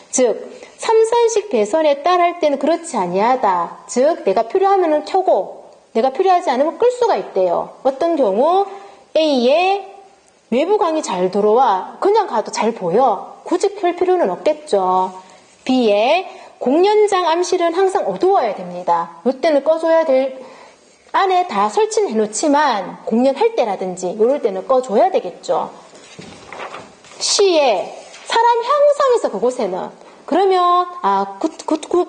즉 3선식 배선에 따라 할 때는 그렇지 아니하다. 즉 내가 필요하면 켜고 내가 필요하지 않으면 끌 수가 있대요. 어떤 경우 A에 외부광이 잘 들어와 그냥 가도 잘 보여. 굳이 켤 필요는 없겠죠. B에 공연장 암실은 항상 어두워야 됩니다. 이때는 꺼줘야 될 안에 다 설치는 해놓지만 공연할 때라든지 이럴 때는 꺼줘야 되겠죠. C에 사람 항상 있어 그곳에는. 그러면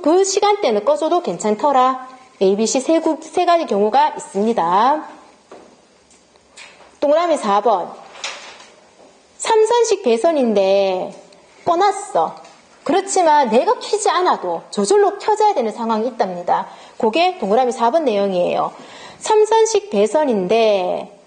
그 시간대는 꺼줘도 괜찮더라. A, B, C 세 가지 경우가 있습니다. 동그라미 4번. 3선식 배선인데 꺼놨어. 그렇지만 내가 켜지 않아도 저절로 켜져야 되는 상황이 있답니다. 그게 동그라미 4번 내용이에요. 3선식 배선인데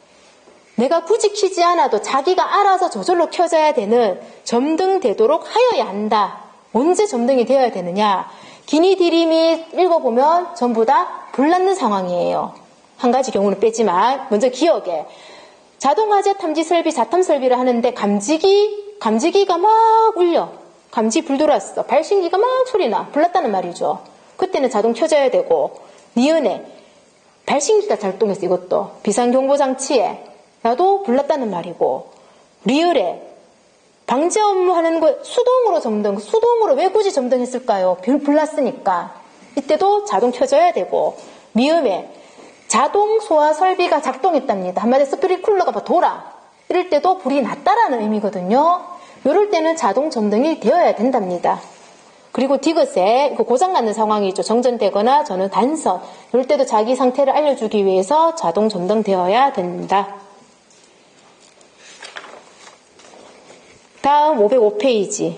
내가 굳이 켜지 않아도 자기가 알아서 저절로 켜져야 되는 점등되도록 하여야 한다. 언제 점등이 되어야 되느냐? 기니 디림이 읽어보면 전부 다 불났는 상황이에요. 한 가지 경우는 빼지만 먼저 기억에 자동화재 탐지 설비, 자탐 설비를 하는데 감지기가 막 울려. 감지 불 들어왔어. 발신기가 막 소리나. 불났다는 말이죠. 그때는 자동 켜져야 되고 니은에 발신기가 작동했어. 이것도 비상경보장치에 나도 불났다는 말이고 리을에 방제 업무 하는 거 수동으로 점등. 수동으로 왜 굳이 점등했을까요? 불났으니까. 이때도 자동 켜져야 되고 미음에 자동 소화 설비가 작동했답니다. 한마디로 스프링클러가 돌아. 이럴 때도 불이 났다라는 의미거든요. 이럴 때는 자동 점등이 되어야 된답니다. 그리고 디귿에 이거 고장나는 상황이 있죠. 정전되거나 저는 단선. 이럴 때도 자기 상태를 알려주기 위해서 자동 점등되어야 된다. 다음 505페이지.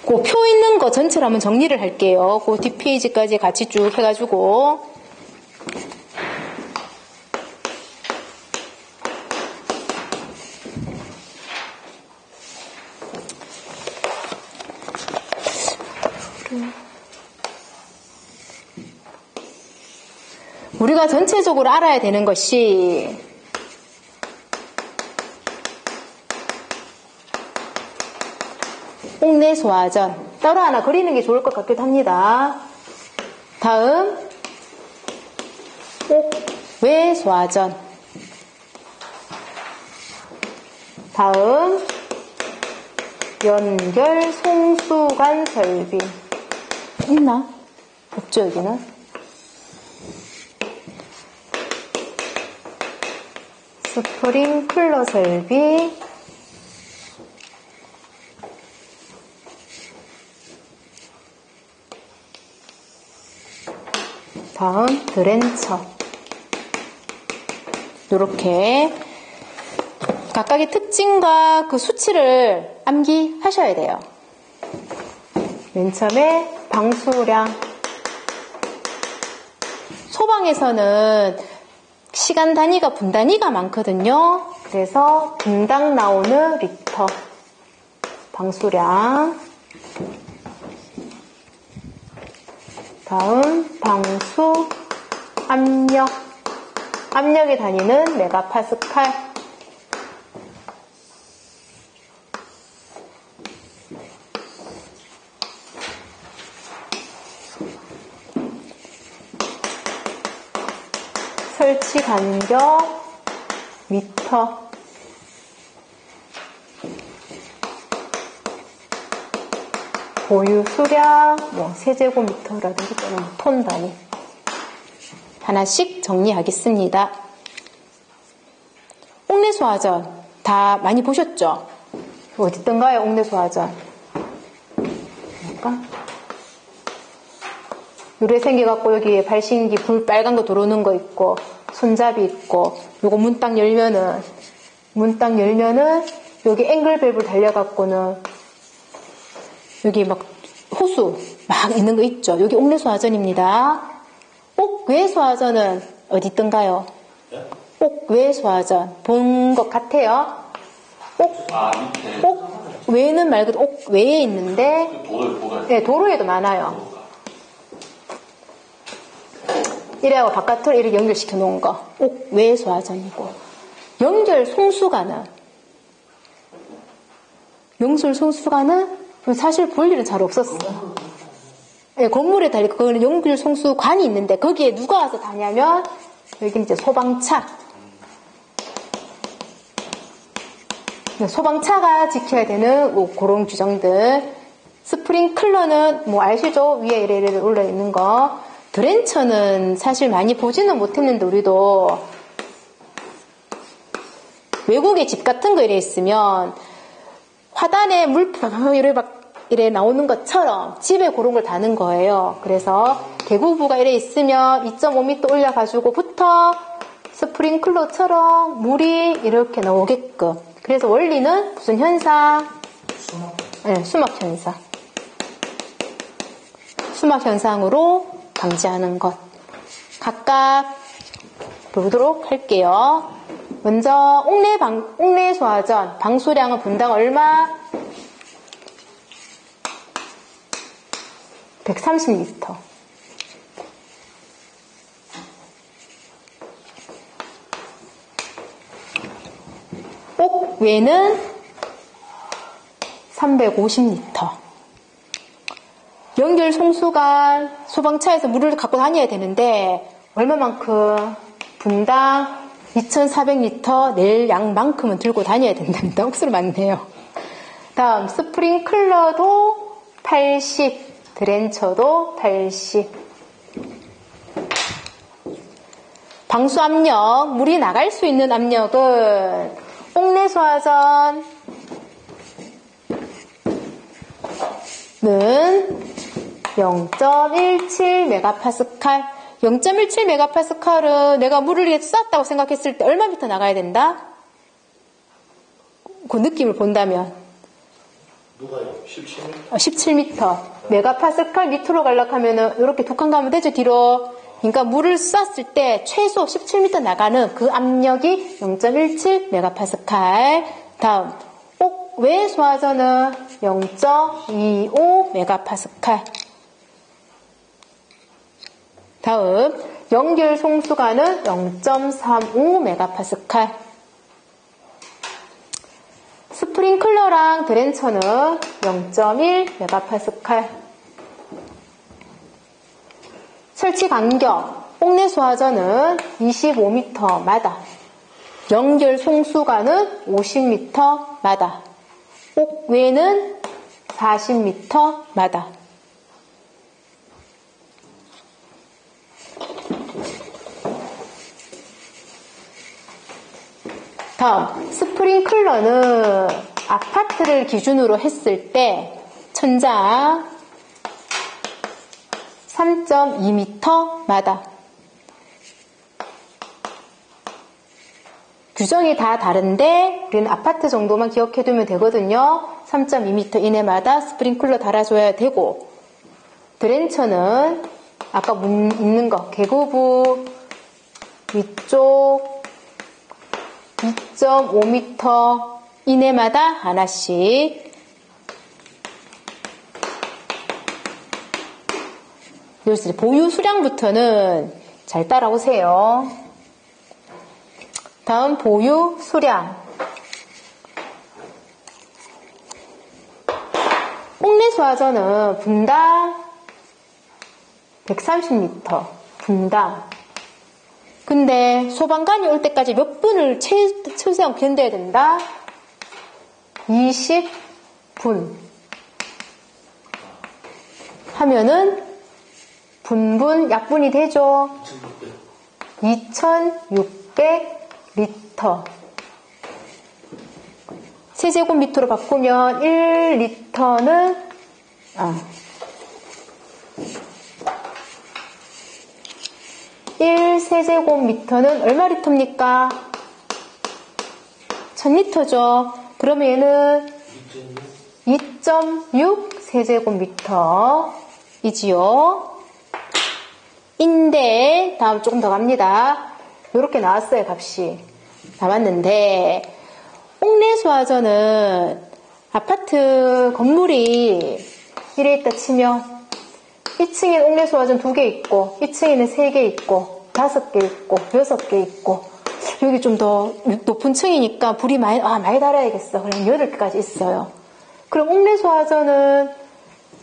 그 표 있는 거 전체로 한번 정리를 할게요. 그 뒷페이지까지 같이 쭉 해가지고. 우리가 전체적으로 알아야 되는 것이 옥내소화전. 따로 하나 그리는 게 좋을 것 같기도 합니다. 다음 옥외소화전. 다음 연결 송수관 설비. 있나? 없죠 여기는. 스프링클러 설비. 다음 드렌처. 이렇게 각각의 특징과 그 수치를 암기하셔야 돼요. 맨 처음에 방수량. 소방에서는 시간 단위가 분 단위가 많거든요. 그래서 분당 나오는 리터 방수량. 다음 방수 압력. 압력의 단위는 메가파스칼. 설치 간격 미터. 보유 수량 세제곱미터라든지 또는 톤 단위. 하나씩 정리하겠습니다. 옥내소화전 다 많이 보셨죠? 어디 있던가요? 옥내소화전. 그러니까 요래 생겨갖고 여기에 발신기 불 빨간 거 들어오는 거 있고 손잡이 있고 요거 문 딱 열면은 여기 앵글밸브 달려갖고는 여기 막 호수 막 있는 거 있죠. 여기 옥내소화전입니다. 옥외소화전은 어디 있던가요? 네? 옥외소화전 본 것 같아요. 옥외는 말 그대로 옥외에 있는데 네, 도로에도 많아요. 이래하고 바깥으로 이렇게 연결시켜 놓은 거 옥외소화전이고, 연결 송수관은 사실 볼 일은 잘 없었어. 네, 건물에 달리 그거는 연결 송수관이 있는데 거기에 누가 와서 다냐면 여기는 이제 소방차가 지켜야 되는 그런 규정들. 스프링클러는 아시죠? 위에 이래 올라 있는 거. 드렌처는 사실 많이 보지는 못했는데 우리도 외국에 집 같은 거 이래 있으면 화단에 물 이래 막 이래 나오는 것처럼 집에 그런 걸 다는 거예요. 그래서 개구부가 이래 있으면 2.5m 올려가지고 부터 스프링클러처럼 물이 이렇게 나오게끔. 그래서 원리는 무슨 현상? 네, 수막 현상. 수막 현상으로 방지하는 것. 각각 보도록 할게요. 먼저 옥내 소화전 방수량은 분당 얼마? 130리터. 옥외는 350리터. 연결 송수관 소방차에서 물을 갖고 다녀야 되는데 얼마만큼? 분당 2,400리터 낼 양만큼은 들고 다녀야 된답니다. 억수로 많네요. 다음 스프링클러도 80, 드렌처도 80. 방수 압력, 물이 나갈 수 있는 압력은 옥내 소화전은 0.17메가파스칼. 0.17메가파스칼은 내가 물을 이렇게 쐈다고 생각했을 때 얼마 미터 나가야 된다? 그 느낌을 본다면 누가요? 17m? 17m. 메가파스칼 밑으로 가려고 하면은 이렇게 두 칸 가면 되죠, 뒤로. 그러니까 물을 쐈을 때 최소 17m 나가는 그 압력이 0.17메가파스칼. 다음 옥외 소화전은 0.25메가파스칼. 다음 연결 송수관은 0.35메가파스칼. 스프링클러랑 드렌처는 0.1메가파스칼. 설치 간격 옥내 소화전은 25m마다, 연결 송수관은 50m마다, 옥외는 40m마다. 다음 스프링클러는 아파트를 기준으로 했을 때 천장 3.2m마다. 규정이 다 다른데 우리는 아파트 정도만 기억해두면 되거든요. 3.2m 이내마다 스프링클러 달아줘야 되고, 드렌처는 아까 문 있는 거 개구부 위쪽 2.5m 이내마다 하나씩. 여기서 보유 수량부터는 잘 따라오세요. 다음 보유 수량. 옥내 소화전은 분당 130리터. 분당. 근데 소방관이 올 때까지 몇 분을 최소한 견뎌야 된다? 20분. 하면은 분분 약분이 되죠. 2600리터. 세제곱미터로 바꾸면 1리터는 1세제곱미터는 얼마 리터입니까? 1000리터죠. 그러면 얘는 2.6세제곱미터이지요. 인데 다음 조금 더 갑니다. 이렇게 나왔어요. 값이 나왔는데, 옥내 소화전은 아파트 건물이 이래 있다 치면 1층에는 옥내 소화전 2개 있고 2층에는 3개 있고 5개 있고 6개 있고, 여기 좀 더 높은 층이니까 불이 많이 달아야겠어. 그럼 8개까지 있어요. 그럼 옥내 소화전은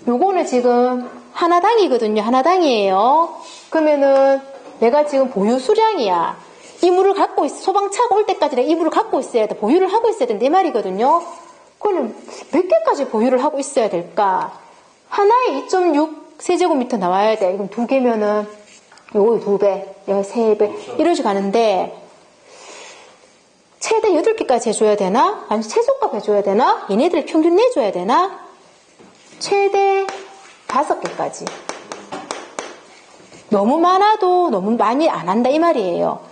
요거는 지금 하나당이거든요. 하나당이에요. 그러면은 내가 지금 보유 수량이야. 이 물을 갖고 있어. 소방차가 올 때까지 내가 이 물을 갖고 있어야 돼. 보유를 하고 있어야 된다 이 말이거든요. 그러면 몇 개까지 보유를 하고 있어야 될까? 하나에 2.6 세제곱미터 나와야 돼. 이건 2개면은 요거 2배, 여기 3배 이러지 가는데, 최대 8개까지 해줘야 되나? 아니면 최소값 해줘야 되나? 얘네들 평균 내줘야 되나? 최대 5개까지. 너무 많아도 너무 많이 안 한다 이 말이에요.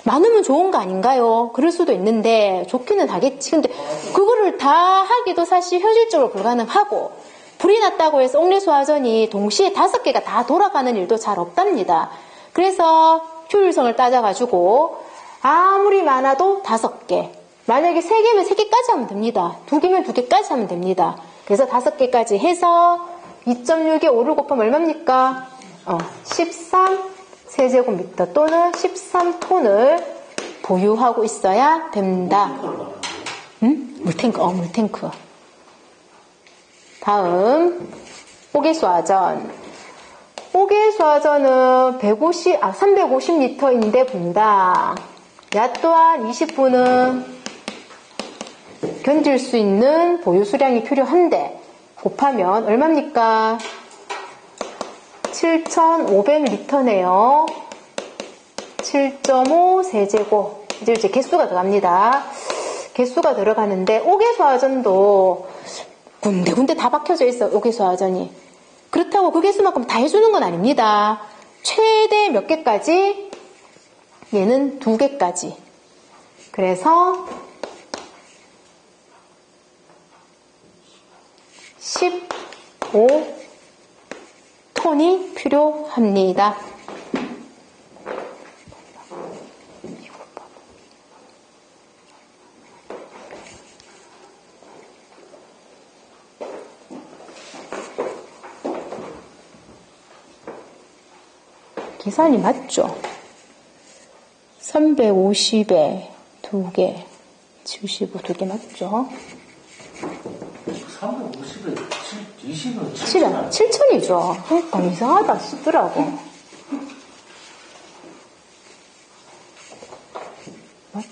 많으면 좋은 거 아닌가요? 그럴 수도 있는데 좋기는 하겠지. 근데 그거를 다 하기도 사실 현실적으로 불가능하고 불이 났다고 해서 옥내수화전이 동시에 5개가 다 돌아가는 일도 잘 없답니다. 그래서 효율성을 따져가지고 아무리 많아도 5개. 만약에 3개면 3개까지 하면 됩니다. 2개면 2개까지 하면 됩니다. 그래서 5개까지 해서 2.6에 5를 곱하면 얼마입니까? 13세제곱미터 또는 13톤을 보유하고 있어야 된다. 물탱크, 물탱크. 다음, 옥외수화전. 옥외수화전은 350리터인데 분당. 야 또한 20분은 견딜 수 있는 보유 수량이 필요한데, 곱하면 얼마입니까? 7,500리터네요. 7.5 세제곱. 이제 개수가 들어갑니다. 개수가 들어가는데, 옥외수화전도 군데군데 다 박혀져 있어, 옥외수화전이. 그렇다고 그 개수만큼 다 해주는 건 아닙니다. 최대 몇 개까지? 얘는 2개까지. 그래서 15톤이 필요합니다. 계산이 맞죠? 350에 2개, 75, 2개 맞죠? 350에 20은 7천이죠. 그러니까 이상하다 싶더라고. 맞지?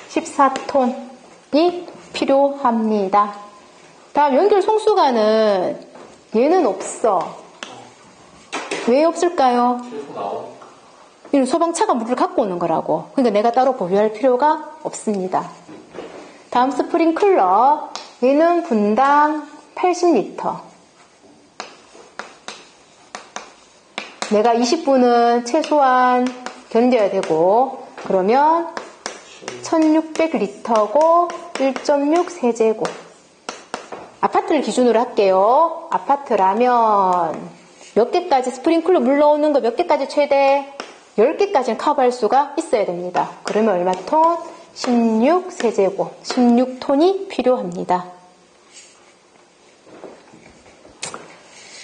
14톤이 필요합니다. 다음 연결 송수관은 얘는 없어. 왜 없을까요? 이는 소방차가 물을 갖고 오는 거라고. 그러니까 내가 따로 보유할 필요가 없습니다. 다음 스프링클러. 얘는 분당 80리터. 내가 20분은 최소한 견뎌야 되고, 그러면 1600리터고 1.6 세제곱. 아파트를 기준으로 할게요. 아파트라면 몇 개까지 스프링클러 물 넣는 거 몇 개까지 최대? 10개까지는 커버할 수가 있어야 됩니다. 그러면 얼마 톤? 16세제곱, 16톤이 필요합니다.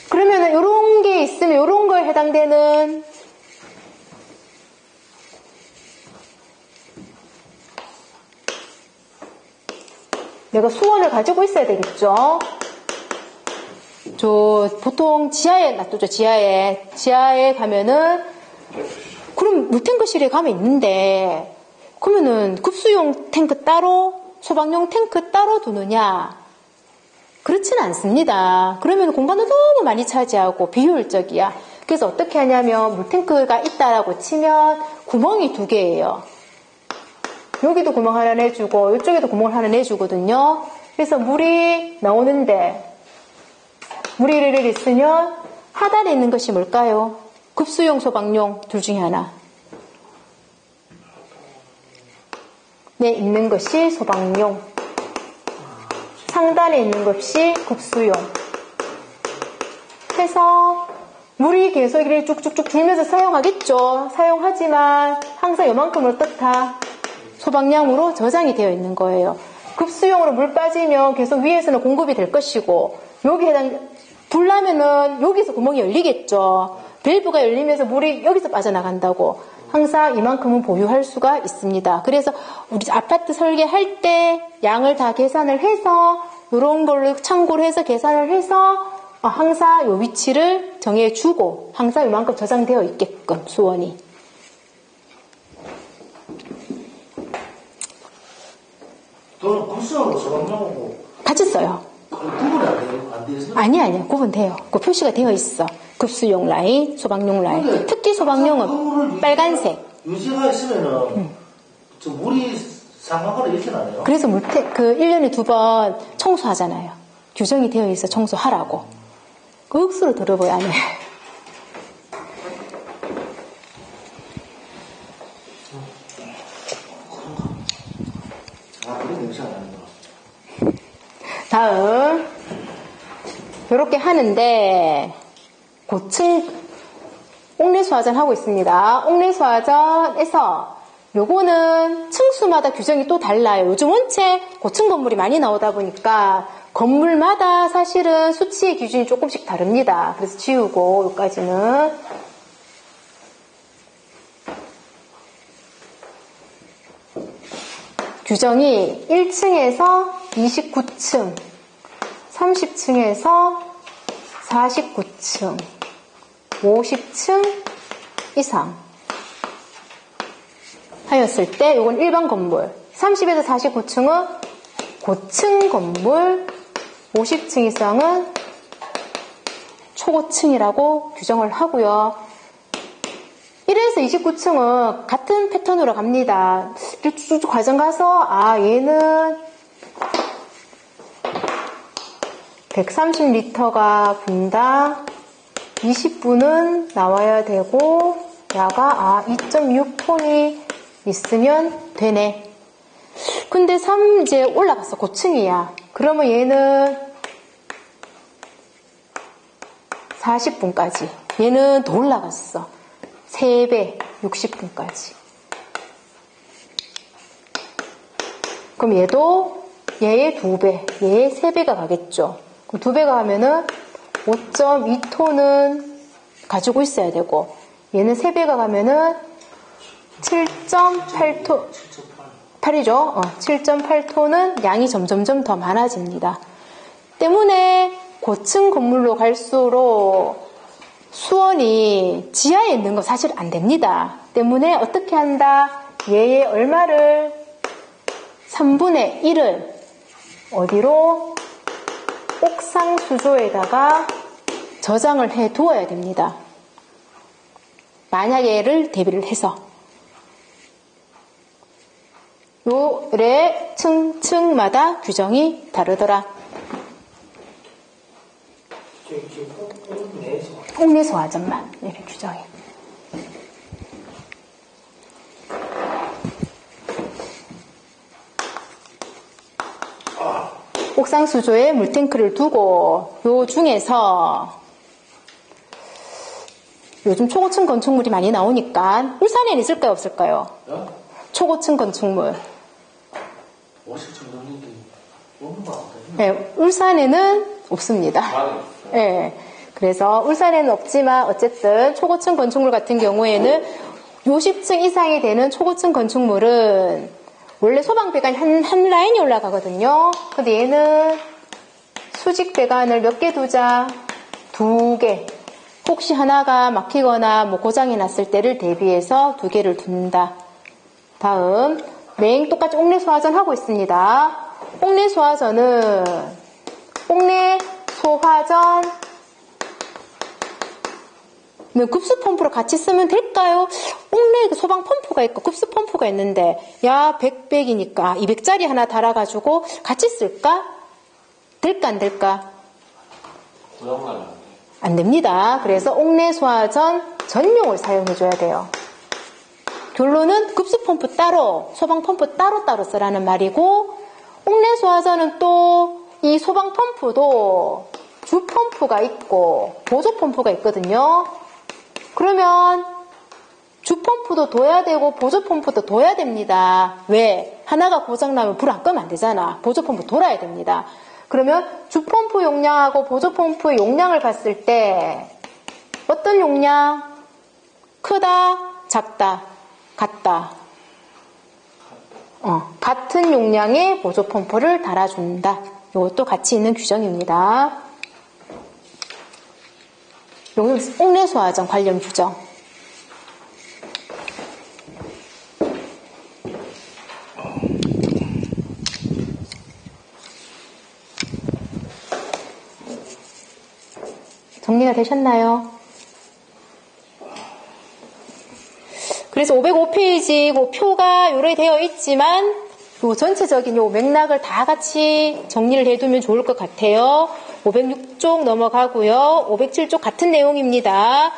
그러면 이런 게 있으면 이런 거에 해당되는 내가 수원을 가지고 있어야 되겠죠. 보통 지하에 놔두죠. 지하에 가면은 그럼 물탱크실에 가면 있는데 그러면은 급수용 탱크 따로 소방용 탱크 따로 두느냐? 그렇지는 않습니다. 그러면 공간을 너무 많이 차지하고 비효율적이야. 그래서 어떻게 하냐면 물탱크가 있다라고 치면 구멍이 2개예요. 여기도 구멍 하나 내주고 이쪽에도 구멍을 하나 내주거든요. 그래서 물이 나오는데 물이 있으면 하단에 있는 것이 뭘까요? 급수용, 소방용 둘 중에 하나. 네, 있는 것이 소방용. 상단에 있는 것이 급수용. 해서 물이 계속 이렇게 쭉쭉쭉 줄면서 사용하겠죠. 사용하지만 항상 요만큼 어떻다? 소방량으로 저장이 되어 있는 거예요. 급수용으로 물 빠지면 계속 위에서는 공급이 될 것이고 여기 불 나면은 여기서 구멍이 열리겠죠. 밸브가 열리면서 물이 여기서 빠져나간다고. 항상 이만큼은 보유할 수가 있습니다. 그래서 우리 아파트 설계할 때 양을 다 계산을 해서 이런 걸로 참고를 해서 계산을 해서 항상 이 위치를 정해주고 항상 이만큼 저장되어 있게끔 수원이. 또는 급수용으로 소방용하고 같이 써요. 구분이 안 돼요? 아니, 구분돼요. 그 표시가 되어 있어. 급수용 라인, 소방용 라인. 특히 소방용은 빨간색. 유지가 있으면은 저 물이 상하가로 이렇게 나네요. 그래서 1년에 2번 청소하잖아요. 규정이 되어 있어 청소하라고. 그 억수로 들어봐야 하네. 그런 냄새 안 나는 거. 다음. 이렇게 하는데, 고층, 옥내수화전 하고 있습니다. 옥내수화전에서 요거는 층수마다 규정이 또 달라요. 요즘 원체 고층 건물이 많이 나오다 보니까 건물마다 사실은 수치의 기준이 조금씩 다릅니다. 그래서 지우고 여기까지는 규정이 1층에서 29층, 30층에서 49층, 50층 이상 하였을 때 이건 일반 건물, 30에서 49층은 고층 건물, 50층 이상은 초고층이라고 규정을 하고요. 1에서 29층은 같은 패턴으로 갑니다. 쭉 과정 가서 얘는 130리터가 분당 20분은 나와야 되고 야가 2.6톤이 있으면 되네. 근데 3 이제 올라갔어. 고층이야. 그러면 얘는 40분까지. 얘는 더 올라갔어. 3배 60분까지. 그럼 얘도 얘의 2배, 얘의 3배가 가겠죠. 그럼 2배가 가면은 5.2톤은 가지고 있어야 되고 얘는 3배가 가면은 7.8톤 8이죠. 7.8톤은 양이 점점점 더 많아집니다. 때문에 고층 건물로 갈수록 수원이 지하에 있는 거 사실 안 됩니다. 때문에 어떻게 한다? 얘의 얼마를 3분의 1을 어디로? 옥상 수조에다가 저장을 해 두어야 됩니다. 만약 얘를 대비를 해서 요래 층층마다 규정이 다르더라. 옥내수화전만 이렇게 규정이. 옥상 수조에 물탱크를 두고 요 중에서 요즘 초고층 건축물이 많이 나오니까 울산에는 있을까요 없을까요? 네? 초고층 건축물. 50층 정도 없는 것 같아요. 네, 울산에는 없습니다. 네, 그래서 울산에는 없지만 어쨌든 초고층 건축물 같은 경우에는 50층 이상이 되는 초고층 건축물은 원래 소방배관이 한 라인이 올라가거든요. 근데 얘는 수직 배관을 몇 개 두자? 2개. 혹시 하나가 막히거나 고장이 났을 때를 대비해서 2개를 둔다. 다음 맹 똑같이 옥내소화전 하고 있습니다. 옥내소화전은 옥내소화전 급수 펌프로 같이 쓰면 될까요? 옥내 소방 펌프가 있고 급수 펌프가 있는데 100이니까 200짜리 하나 달아가지고 같이 쓸까? 될까 안 될까? 안 됩니다. 그래서 옥내 소화전 전용을 사용해줘야 돼요. 결론은 급수 펌프 따로, 소방 펌프 따로 쓰라는 말이고 옥내 소화전은 또 이 소방 펌프도 주 펌프가 있고 보조 pom프가 있거든요. 그러면 주 펌프도 둬야 되고 보조 펌프도 둬야 됩니다. 왜? 하나가 고장나면 불 안 끄면 안 되잖아. 보조 펌프 돌아야 됩니다. 그러면 주 펌프 용량하고 보조 펌프의 용량을 봤을 때 어떤 용량? 크다? 작다? 같다? 같은 용량의 보조 펌프를 달아준다. 이것도 같이 있는 규정입니다. 여기 옥내소화전 관련 규정. 정리가 되셨나요? 그래서 505페이지 표가 요래 되어 있지만 요 전체적인 요 맥락을 다 같이 정리를 해두면 좋을 것 같아요. 506쪽 넘어가고요. 507쪽 같은 내용입니다.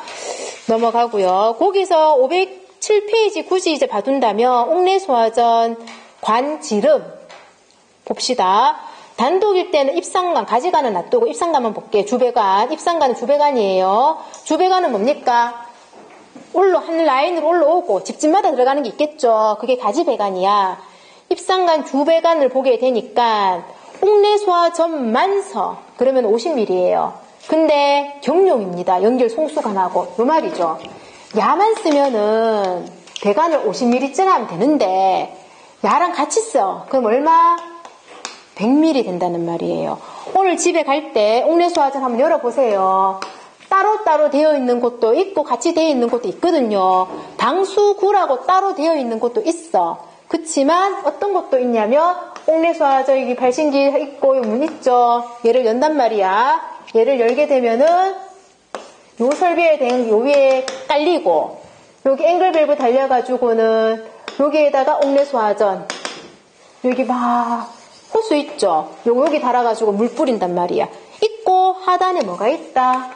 넘어가고요. 거기서 507페이지 굳이 이제 봐둔다면 옥내소화전 관지름 봅시다. 단독일 때는 입상관, 가지관은 놔두고 입상관만 볼게요. 주배관, 입상관은 주배관이에요. 주배관은 뭡니까? 한 라인으로 올라오고 집집마다 들어가는 게 있겠죠. 그게 가지배관이야. 입상관, 주배관을 보게 되니까 옥내소화전만서 그러면 50mm예요. 근데 경룡입니다. 연결 송수관하고 요 말이죠. 야만 쓰면은 배관을 50mm쯤 하면 되는데 야랑 같이 써. 그럼 얼마? 100mm 된다는 말이에요. 오늘 집에 갈 때 옥내소화전 한번 열어보세요. 따로따로 되어 있는 곳도 있고 같이 되어 있는 곳도 있거든요. 방수구라고 따로 되어 있는 곳도 있어. 그치만 어떤 곳도 있냐면 옥내소화전 여기 발신기 있고 문 있죠. 얘를 연단 말이야. 얘를 열게 되면은 요 설비에 된 요 위에 깔리고 여기 앵글 밸브 달려가지고는 여기에다가 옥내소화전 여기 막 호수 있죠. 여기 달아가지고 물 뿌린단 말이야. 있고 하단에 뭐가 있다.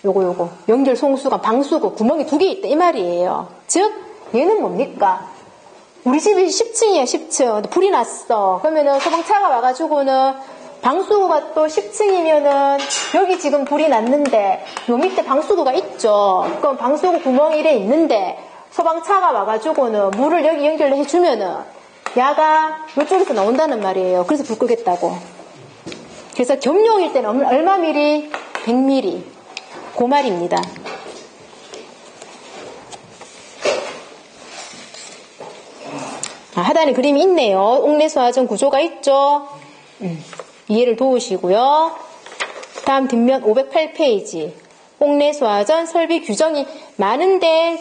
요거 연결 송수관 방수구 구멍이 2개 있다 이 말이에요. 즉 얘는 뭡니까? 우리 집이 10층이야 10층. 불이 났어. 그러면은 소방차가 와가지고는 방수구가 또 10층이면은 여기 지금 불이 났는데 요 밑에 방수구가 있죠. 그럼 방수구 구멍이 이래 있는데 소방차가 와가지고는 물을 여기 연결해 주면은 야가 이쪽에서 나온다는 말이에요. 그래서 불 끄겠다고. 그래서 경룡일 때는 얼마 미리? 100mm. 그 말입니다. 하단에 그림이 있네요. 옥내소화전 구조가 있죠. 이해를 도우시고요. 다음 뒷면 508페이지. 옥내소화전 설비 규정이 많은데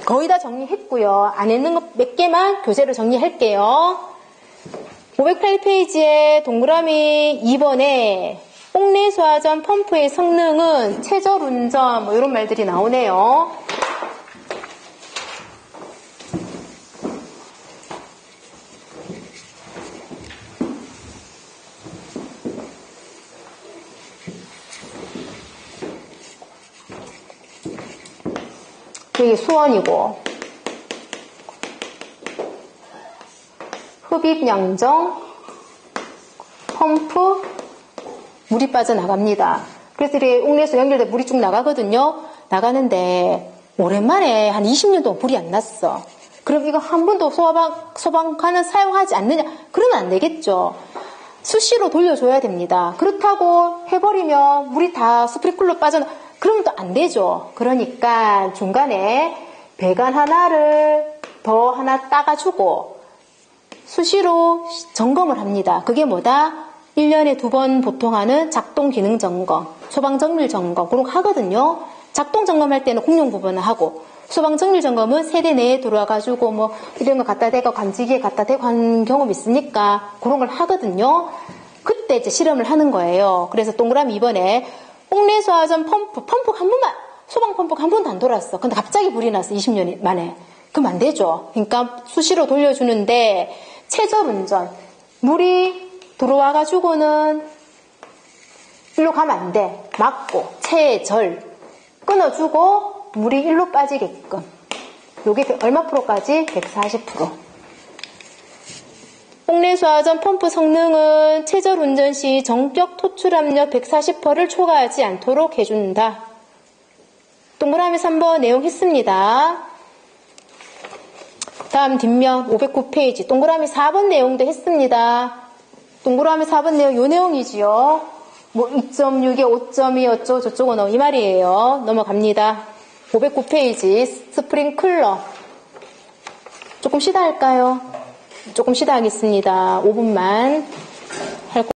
거의 다 정리했고요. 안 했는 것 몇 개만 교재로 정리할게요. 508페이지에 동그라미 2번에 옥내소화전 펌프의 성능은 최저운전 뭐 이런 말들이 나오네요. 이게 수원이고 흡입양정 펌프 물이 빠져나갑니다. 그래서 이렇게 옥내에서 연결돼 물이 쭉 나가거든요. 나가는데 오랜만에 한 20년 동안 불이 안 났어. 그럼 이거 한 번도 소방관은 사용하지 않느냐? 그러면 안 되겠죠. 수시로 돌려줘야 됩니다. 그렇다고 해버리면 물이 다 스프링클러 빠져나 그러면 또 안 되죠. 그러니까 중간에 배관 하나를 더 하나 따가지고 수시로 점검을 합니다. 그게 뭐다? 1년에 2번 보통 하는 작동 기능 점검, 소방 정밀 점검 그런 거 하거든요. 작동 점검할 때는 공용 부분을 하고 소방 정밀 점검은 세대 내에 들어와가지고 뭐 이런 거 갖다 대고 감지기에 갖다 대고 하는 경험 있으니까 그런 걸 하거든요. 그때 이제 실험을 하는 거예요. 그래서 동그라미 2번에 옥내소화전 펌프 한 번만 소방 펌프가 한 번도 안 돌았어. 근데 갑자기 불이 났어. 20년 만에. 그럼 안 되죠. 그러니까 수시로 돌려주는데 최저운전 물이 들어와가지고는 일로 가면 안 돼. 막고 최절 끊어주고 물이 일로 빠지게끔. 요게 얼마 프로까지? 140%. 옥내소화전 펌프 성능은 최저운전 시 정격 토출압력 140%를 초과하지 않도록 해준다. 동그라미 3번 내용 했습니다. 다음 뒷면 509페이지 동그라미 4번 내용도 했습니다. 동그라미 4번 내용 요 내용이지요. 뭐 2.6에 5.2 어쩌고 저쩌고 이 말이에요. 넘어갑니다. 509페이지 스프링클러 조금 쉬다 할까요? 조금 쉬다 하겠습니다. 5분만.